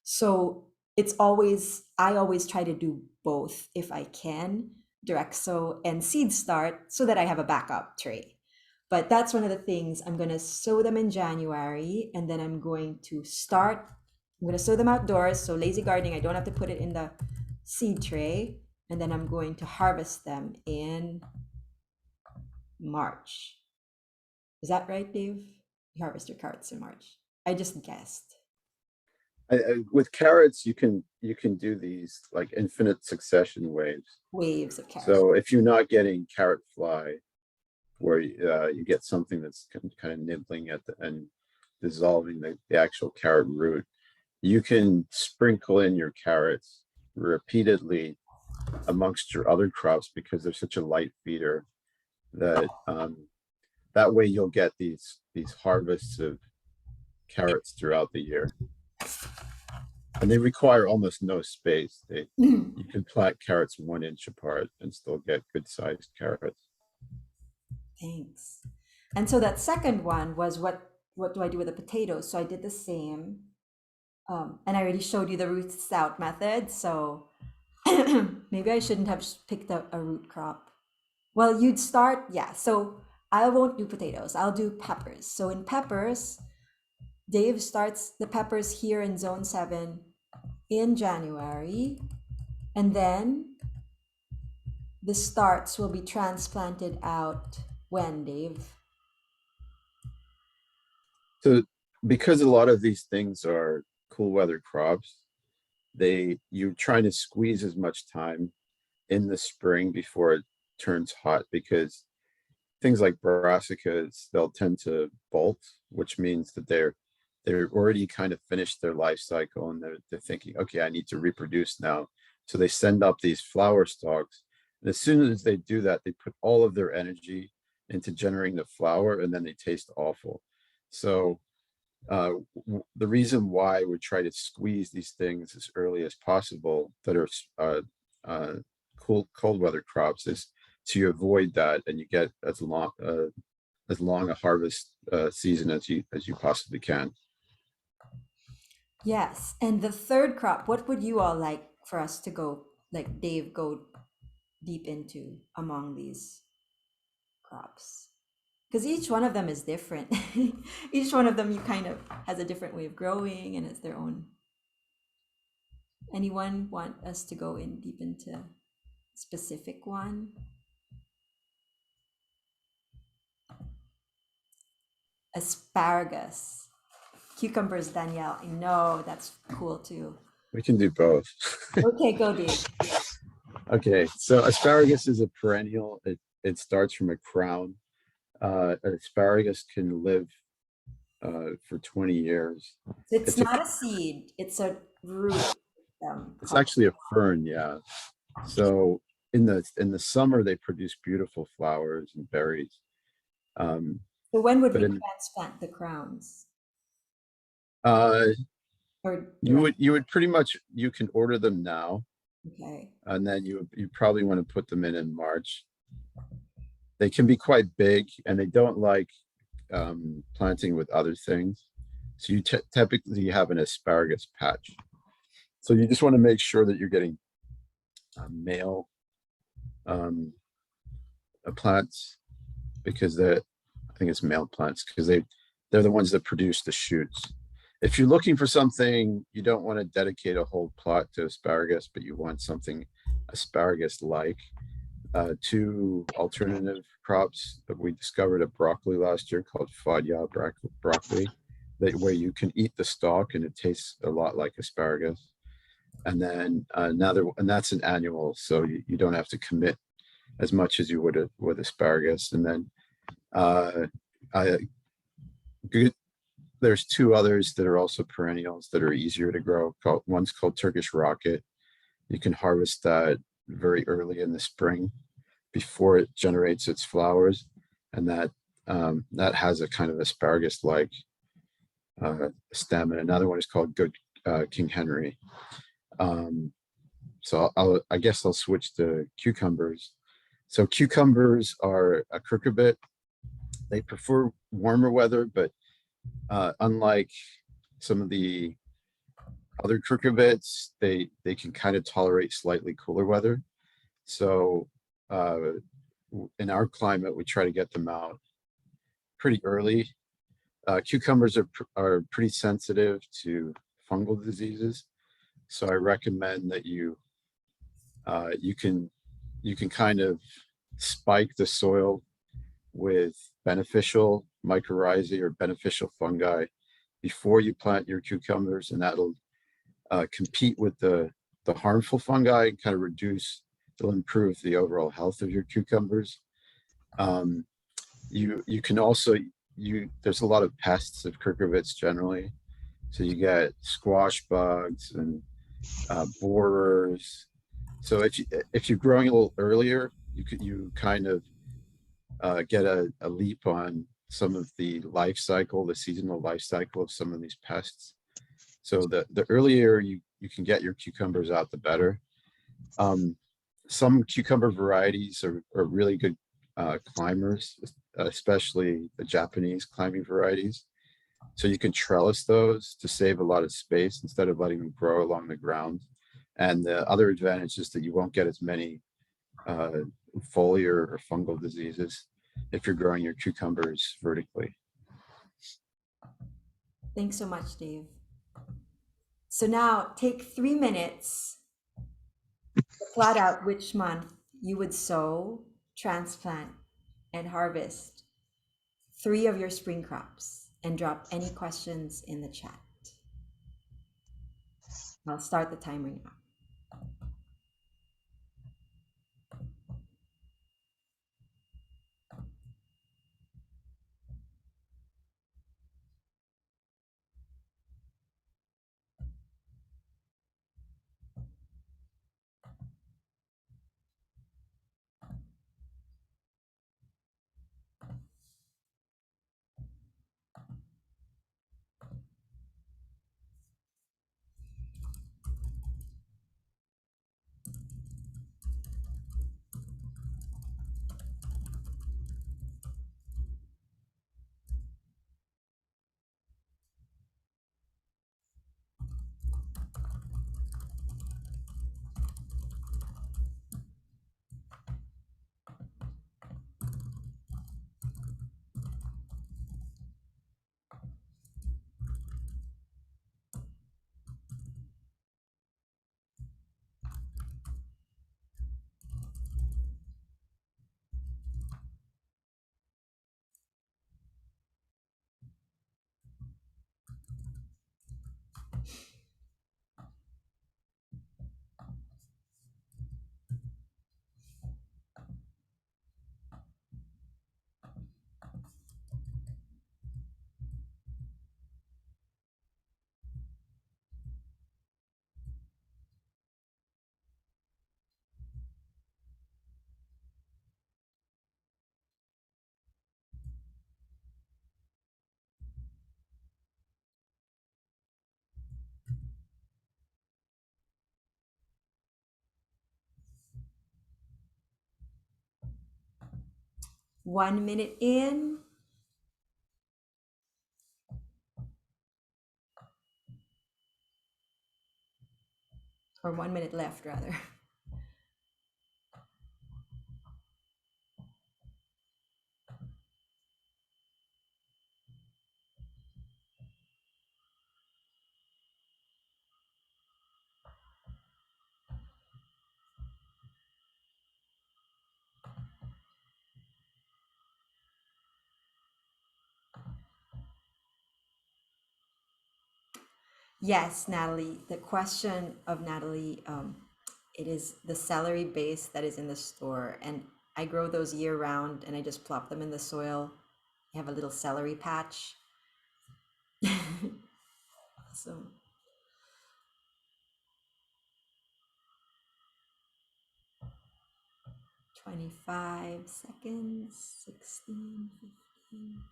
So I always try to do both if I can, direct sow and seed start, so that I have a backup tray. But that's one of the things. I'm going to sow them in January, and then I'm going to sow them outdoors. So lazy gardening, I don't have to put it in the seed tray. And then I'm going to harvest them in March. Is that right, Dave? You harvest your carrots in March. I just guessed. With carrots, you can do these like infinite succession waves. Waves of carrots. So if you're not getting carrot fly, where you get something that's kind of nibbling at and dissolving the actual carrot root, you can sprinkle in your carrots repeatedly amongst your other crops because they're such a light feeder that that way you'll get these harvests of carrots throughout the year. And they require almost no space. You can plant carrots 1 inch apart and still get good sized carrots. Thanks. And so that second one was what do I do with the potatoes? So I did the same. And I already showed you the roots out method. So maybe I shouldn't have picked up a root crop. Well, you'd start, yeah. So I won't do potatoes. I'll do peppers. So in peppers, Dave starts the peppers here in zone 7 in January. And then the starts will be transplanted out when, Dave? So because a lot of these things are cool weather crops, you're trying to squeeze as much time in the spring before it turns hot, because things like brassicas, they'll tend to bolt, which means that they're already kind of finished their life cycle, and they're thinking, okay, I need to reproduce now. So they send up these flower stalks. And as soon as they do that, they put all of their energy into generating the flower, and then they taste awful. So the reason why we try to squeeze these things as early as possible that are cold weather crops is to avoid that, and you get as long a harvest season as you possibly can. Yes. And the third crop, what would you all like for us to go, like Dave, go deep into among these crops? Because each one of them is different. Each one of them you kind of has a different way of growing and it's their own. Anyone want us to go in deep into a specific one? Asparagus. Cucumbers, Danielle. I know that's cool too. We can do both. Okay, go Dave. Okay, so asparagus is a perennial. It starts from a crown. Asparagus can live for 20 years. It's not a seed, it's a root. It's actually a fern, yeah. So in the summer they produce beautiful flowers and berries. So when would we But transplant the crowns? you Or would pretty much, you can order them now, okay. and then you probably want to put them in March. They can be quite big, and they don't like planting with other things. So you typically have an asparagus patch. So you just want to make sure that you're getting male plants, because I think it's male plants, because they're the ones that produce the shoots. If you're looking for something, you don't want to dedicate a whole plot to asparagus, but you want something asparagus-like. 2 alternative crops that we discovered at broccoli last year called fadya broccoli, where you can eat the stalk and it tastes a lot like asparagus. And then and that's an annual, so you don't have to commit as much as you would with asparagus. And then there's 2 others that are also perennials that are easier to grow. One's called Turkish Rocket. You can harvest that very early in the spring before it generates its flowers, and that has a kind of asparagus-like stem. And another one is called Good King Henry. So I guess I'll switch to cucumbers. So cucumbers are a cucurbit. They prefer warmer weather, but unlike some of the other cucurbits, they can kind of tolerate slightly cooler weather. So in our climate, we try to get them out pretty early. Cucumbers are pretty sensitive to fungal diseases, so I recommend that you can kind of spike the soil with beneficial mycorrhizae or beneficial fungi before you plant your cucumbers, and that'll compete with the harmful fungi and kind of it'll improve the overall health of your cucumbers. You can also, there's a lot of pests of cucurbits generally. So you get squash bugs and borers. So if you're growing a little earlier, you kind of get a leap on some of the life cycle, the seasonal life cycle of some of these pests. So the earlier you can get your cucumbers out, the better. Some cucumber varieties are really good climbers, especially the Japanese climbing varieties. So you can trellis those to save a lot of space instead of letting them grow along the ground. And the other advantage is that you won't get as many foliar or fungal diseases if you're growing your cucumbers vertically. Thanks so much, Dave. So now take 3 minutes to plot out which month you would sow, transplant, and harvest 3 of your spring crops, and drop any questions in the chat. I'll start the timer now. One minute in. Or 1 minute left, rather. Yes, Natalie. The question of Natalie, it is the celery base that is in the store, and I grow those year round, and I just plop them in the soil. I have a little celery patch. So 25 seconds, 16, 15.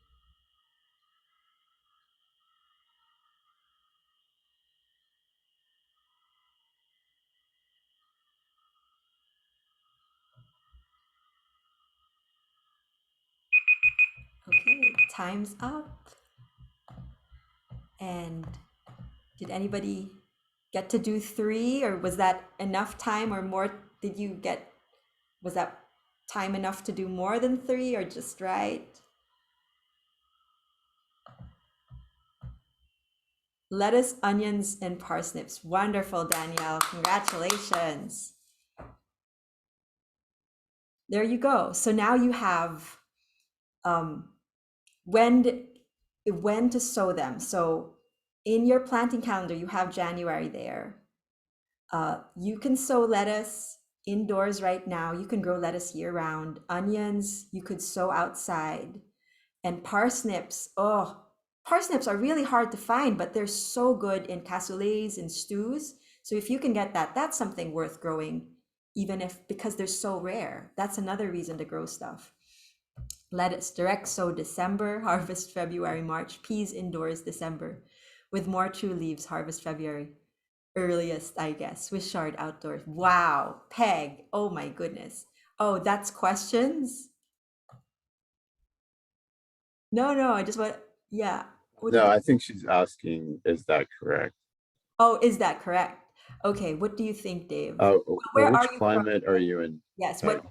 Okay. time's up. And did anybody get to do 3, or was that enough time, or more? Did you get, was that time enough to do more than 3, or just right? Lettuce, onions, and parsnips. Wonderful, Danielle. Congratulations. There you go. So now you have when to sow them. So in your planting calendar, you have January there. You can sow lettuce indoors right now. You can grow lettuce year round. Onions, you could sow outside. And parsnips, oh, parsnips are really hard to find, but they're so good in cassoulets and stews. So if you can get that, that's something worth growing, even if, because they're so rare. That's another reason to grow stuff. Lettuce, direct sow December, harvest February, March. Peas indoors December, with more true leaves, harvest February. Earliest, I guess. Swiss chard outdoors. Wow. Peg. Oh my goodness. Oh, that's questions? No, I just want, yeah. What did No, you, I think she's asking, is that correct? oh, is that correct? Okay, what do you think, Dave? Where are Which you from? climate are you in? Yes, Oh, what,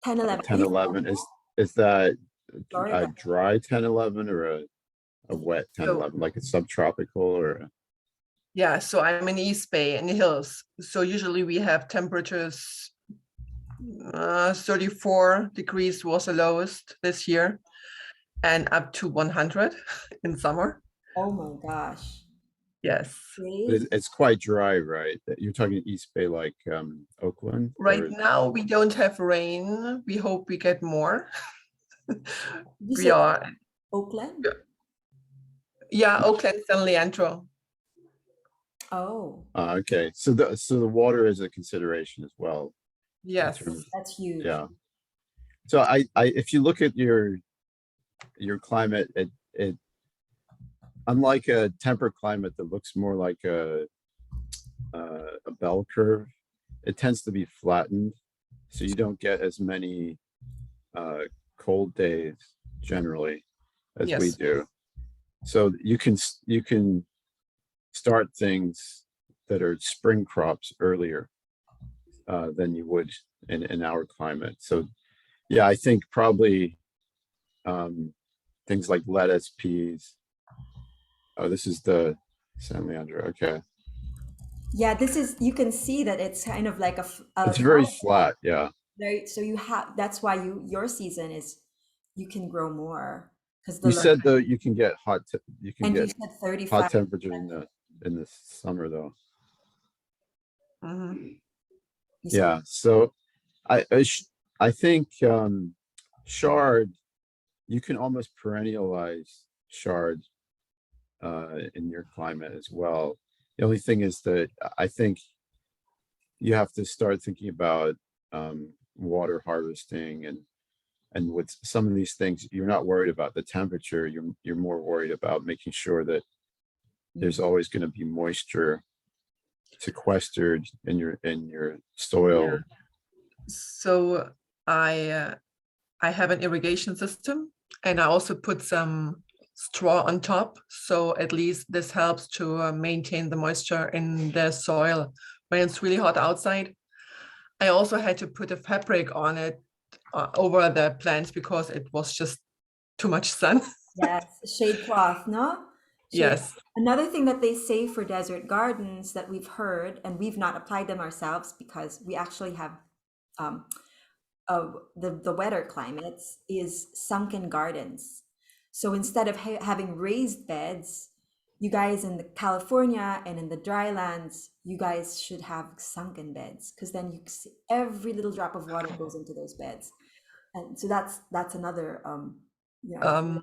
10, 11. Are 10, you from 11. Is that a Florida? dry 10, 11 or a wet 10, So 11, like a subtropical or? yeah, so I'm in East Bay in the hills. So usually we have temperatures 34 degrees was the lowest this year, and up to 100 in summer. Oh my gosh. Yes. Dave? It's quite dry, right? You're talking East Bay, like Oakland? Right Or now we don't have rain. We hope we get more. You We said are, Oakland? yeah, Oakland, San Leandro. Oh, okay. So the water is a consideration as well in Yes. terms, that's huge. yeah. So if you look at your climate, it unlike a temperate climate that looks more like a bell curve, it tends to be flattened, so you don't get as many cold days generally as we Yes. do. So you can start things that are spring crops earlier than you would in our climate. So yeah, I think probably things like lettuce, peas. Oh, this is the San Leandro. Okay, Yeah, this is, you can see that it's kind of like a it's very flat. Yeah, very, so you have, that's why your season is, you can grow more because you said though you can get you can and you get said hot 35. temperatures in the summer though. Mhm. You said, Yeah, so I think chard, you can almost perennialize chard in your climate as well. The only thing is that I think you have to start thinking about water harvesting and with some of these things, you're not worried about the temperature. You're more worried about making sure that there's always going to be moisture sequestered in your soil. So I have an irrigation system, and I also put some straw on top. So at least this helps to maintain the moisture in the soil when it's really hot outside. I also had to put a fabric on it over the plants because it was just too much sun. yes, shade cloth, no? Shade. Yes. Another thing that they say for desert gardens that we've heard, and we've not applied them ourselves because we actually have um, the wetter climates, is sunken gardens. So instead of having raised beds, you guys in the California and in the dry lands, you guys should have sunken beds because then you see every little drop of water goes into those beds. And so that's another yeah.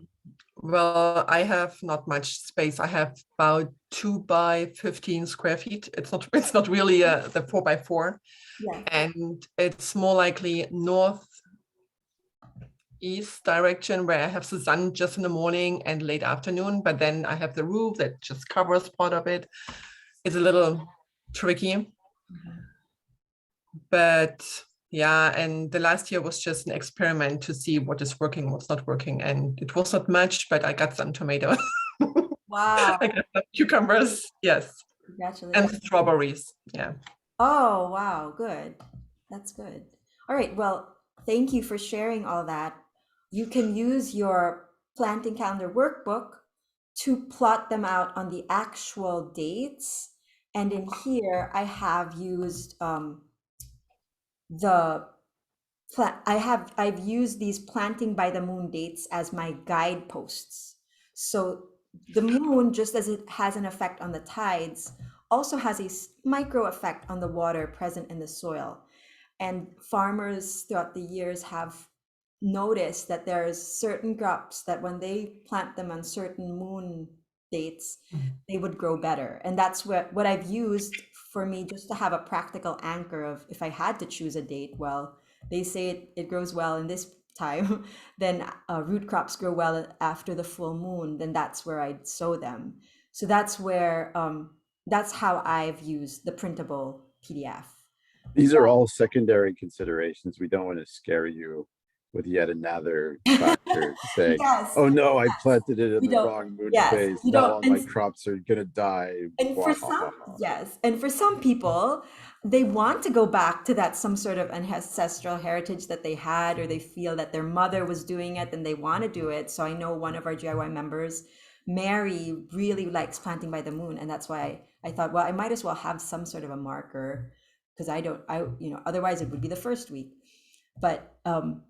Well, I have not much space. I have about 2 by 15 square feet. It's not really the 4 by 4, Yeah. and it's more likely northeast direction where I have the sun just in the morning and late afternoon, but then I have the roof that just covers part of it. It's a little tricky, but Yeah, and the last year was just an experiment to see what is working, what's not working, and it was not much, but I got some tomatoes. Wow. I got some cucumbers, yes, and Congratulations. strawberries. Yeah. Oh, wow. Good. That's good. All right. Well, thank you for sharing all that. You can use your planting calendar workbook to plot them out on the actual dates. And in here, I have used the I've used these planting by the moon dates as my guideposts. So the moon, just as it has an effect on the tides, also has a micro effect on the water present in the soil. And farmers throughout the years have noticed that there's certain crops that when they plant them on certain moon dates, they would grow better. And that's what I've used for me, just to have a practical anchor of, if I had to choose a date, well, they say it grows well in this time, then root crops grow well after the full moon, then that's where I'd sow them. So that's how I've used the printable PDF. These are all secondary considerations. We don't want to scare you with yet another factor to say, Yes, oh no, I planted it in we the don't. wrong moon Yes, phase. we Now don't. all my crops are gonna die. And for some, yes, and for some people, they want to go back to that some sort of ancestral heritage that they had, or they feel that their mother was doing it and they want to do it. So I know one of our GIY members, Mary, really likes planting by the moon, and that's why I thought, well, I might as well have some sort of a marker, because otherwise it would be the first week. But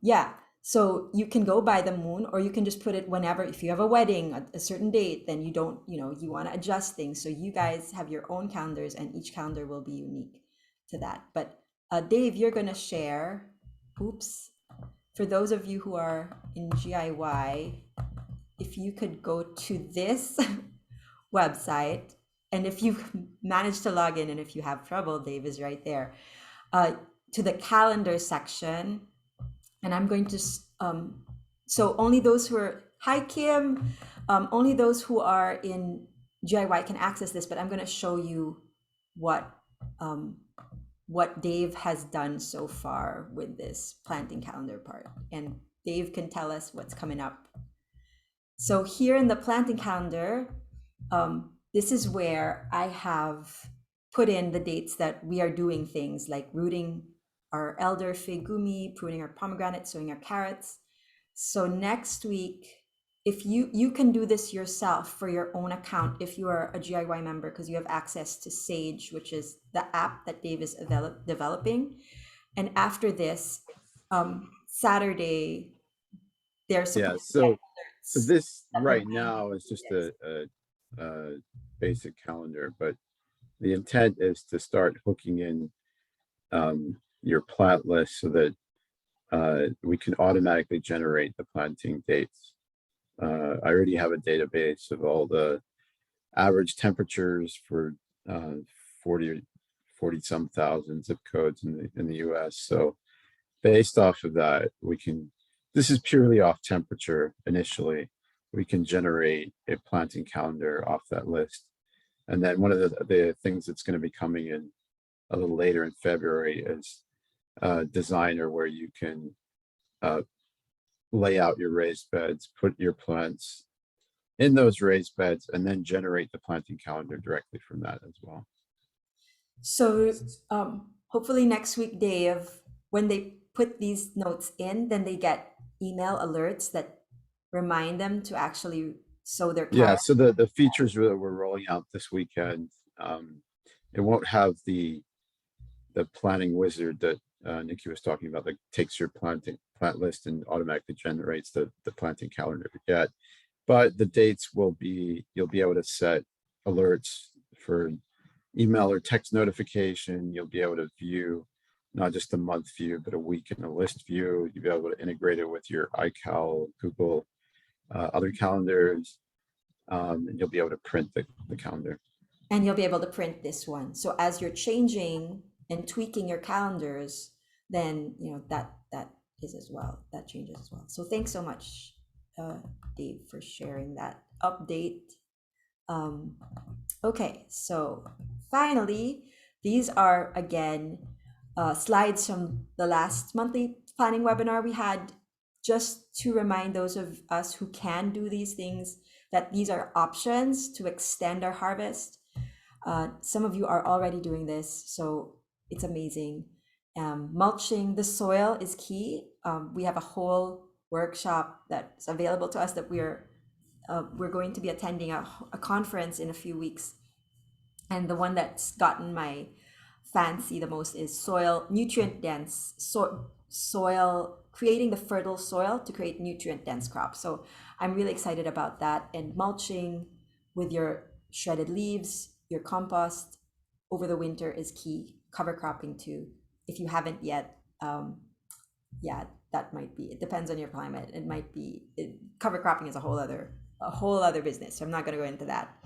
yeah, so you can go by the moon, or you can just put it whenever. If you have a wedding, a certain date, then you don't, you want to adjust things. So you guys have your own calendars, and each calendar will be unique to that. But Dave, you're going to share, oops, for those of you who are in GIY, if you could go to this website, and if you manage to log in, and if you have trouble, Dave is right there, to the calendar section. And I'm going to, so only those who are, hi Kim, only those who are in GIY can access this, but I'm going to show you what Dave has done so far with this planting calendar part. And Dave can tell us what's coming up. So here in the planting calendar, this is where I have put in the dates that we are doing things like rooting our elder fig gumi, pruning our pomegranate, sowing our carrots. So next week, if you can do this yourself for your own account, if you are a GIY member, because you have access to Sage, which is the app that Dave is developing. And after this, Saturday, they're Yeah, supposed to get so alerts this that right remind now you. is just a basic calendar, but the intent is to start hooking in your plant list so that we can automatically generate the planting dates. I already have a database of all the average temperatures for 40 some thousand zip codes in the US. So based off of that, this is purely off temperature initially. We can generate a planting calendar off that list. And then one of the things that's going to be coming in a little later in February is Designer, where you can lay out your raised beds, put your plants in those raised beds, and then generate the planting calendar directly from that as well. So hopefully next week, Dave, when they put these notes in, then they get email alerts that remind them to actually sow their Yeah, carrots. so the features that we're rolling out this weekend, it won't have the planning wizard that Nikki was talking about that takes your plant list and automatically generates the planting calendar yet. But the dates will be, you'll be able to set alerts for email or text notification. You'll be able to view not just a month view, but a week and a list view. You'll be able to integrate it with your iCal, Google, other calendars, and you'll be able to print the calendar. And you'll be able to print this one. So as you're changing and tweaking your calendars, then that is as well, that changes as well. So thanks so much, Dave, for sharing that update. Okay, so finally, these are again slides from the last monthly planning webinar we had, just to remind those of us who can do these things that these are options to extend our harvest. Some of you are already doing this, so it's amazing. Mulching the soil is key. We have a whole workshop that's available to us that we're going to be attending a conference in a few weeks. And the one that's gotten my fancy the most is soil nutrient dense soil, creating the fertile soil to create nutrient dense crops. So I'm really excited about that. And mulching with your shredded leaves, your compost over the winter is key. Cover cropping too, if you haven't yet. Yeah, that might be, it depends on your climate. It might be cover cropping is a whole other business, so I'm not going to go into that.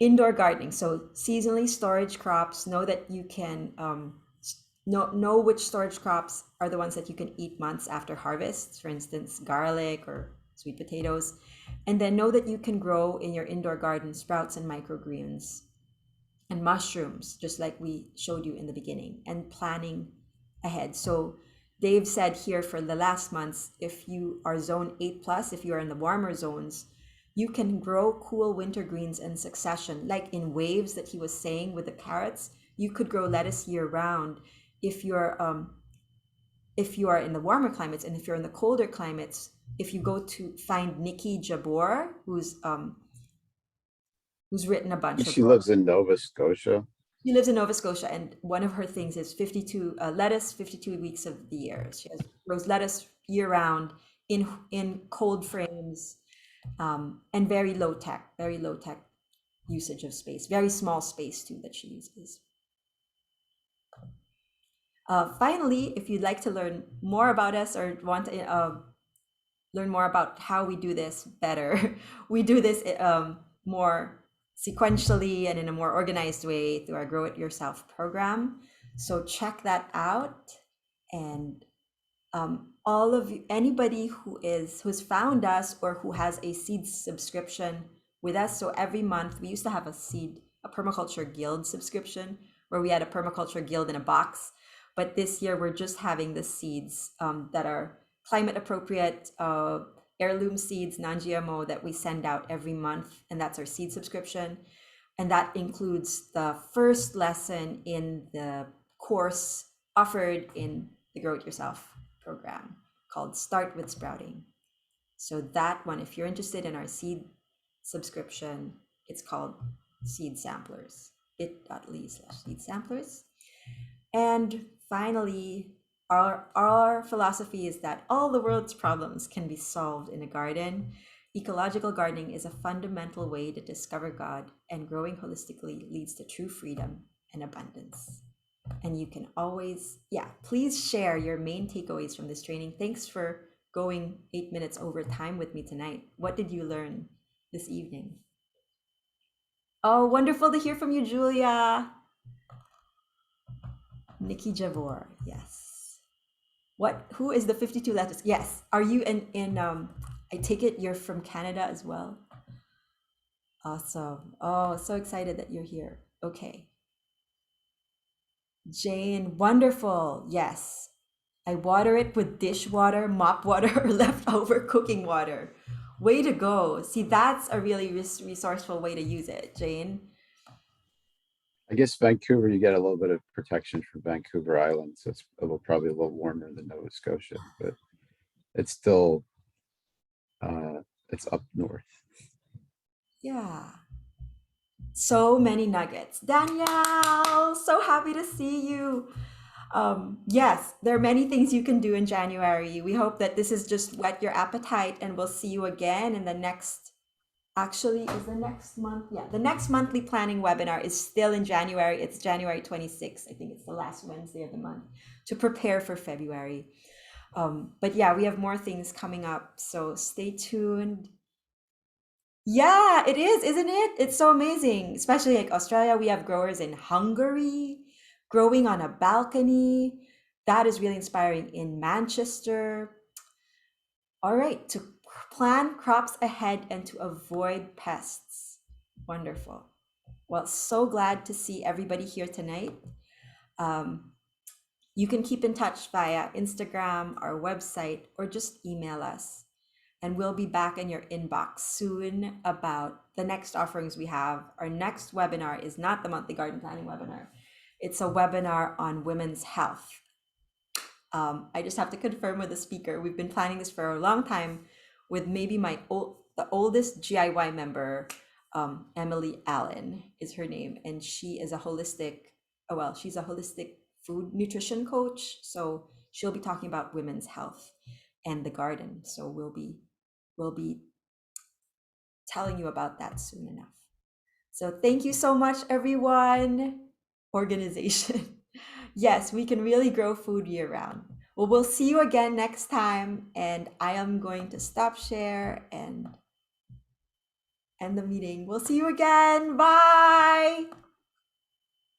Indoor gardening, so seasonally storage crops. Know that you can know which storage crops are the ones that you can eat months after harvest, for instance garlic or sweet potatoes. And then know that you can grow in your indoor garden sprouts and microgreens and mushrooms, just like we showed you in the beginning, and planning ahead. So Dave said here for the last months, if you are zone 8 plus, if you are in the warmer zones, you can grow cool winter greens in succession, like in waves that he was saying with the carrots. You could grow lettuce year round if you are in the warmer climates. And if you're in the colder climates, if you go to find Nikki Jabor, who's written a bunch of She books. lives in Nova Scotia. She lives in Nova Scotia, and one of her things is 52 lettuce 52 weeks of the year. She grows lettuce year round in cold frames, and very low tech usage of space, very small space too that she uses. Finally, if you'd like to learn more about us or want to learn more about how we do this better, we do this more sequentially and in a more organized way through our Grow It Yourself program. So check that out. And all of you, anybody who's found us or who has a seed subscription with us. So every month we used to have a permaculture guild subscription where we had a permaculture guild in a box. But this year we're just having the seeds that are climate appropriate, heirloom seeds, non-GMO, that we send out every month. And that's our seed subscription. And that includes the first lesson in the course offered in the Grow It Yourself program called Start with Sprouting. So that one, if you're interested in our seed subscription, it's called Seed Samplers, bit.ly/seed samplers. And finally, our philosophy is that all the world's problems can be solved in a garden. Ecological gardening is a fundamental way to discover God, and growing holistically leads to true freedom and abundance. And you can always, please share your main takeaways from this training. Thanks for going 8 minutes over time with me tonight. What did you learn this evening? Oh, wonderful to hear from you, Julia. Nikki Javor, yes. Who is the 52 lettuce? Yes. Are you in I take it you're from Canada as well? Awesome. Oh, so excited that you're here. Okay. Jane, wonderful. Yes. I water it with dishwater, mop water, or leftover cooking water. Way to go. See, that's a really resourceful way to use it, Jane. I guess Vancouver, you get a little bit of protection from Vancouver Island, so it's probably a little warmer than Nova Scotia, but it's still it's up north. Yeah. So many nuggets. Danielle, so happy to see you. Yes, there are many things you can do in January. We hope that this is just whet your appetite, and we'll see you again in the next, actually, is the next month? Yeah, the next monthly planning webinar is still in January. It's January 26th. I think it's the last Wednesday of the month to prepare for February. But yeah, we have more things coming up, so stay tuned. Yeah, it is, isn't it? It's so amazing. Especially like Australia, we have growers in Hungary growing on a balcony. That is really inspiring in Manchester. All right, to plan crops ahead and to avoid pests. Wonderful. Well, so glad to see everybody here tonight. You can keep in touch via Instagram, our website, or just email us. And we'll be back in your inbox soon about the next offerings we have. Our next webinar is not the monthly garden planning webinar. It's a webinar on women's health. I just have to confirm with the speaker. We've been planning this for a long time with maybe the oldest GIY member, Emily Allen is her name, and she is a she's a holistic food nutrition coach. So she'll be talking about women's health and the garden. So we'll be telling you about that soon enough. So thank you so much, everyone. Organization. Yes, we can really grow food year round. Well, we'll see you again next time. And I am going to stop share and end the meeting. We'll see you again. Bye.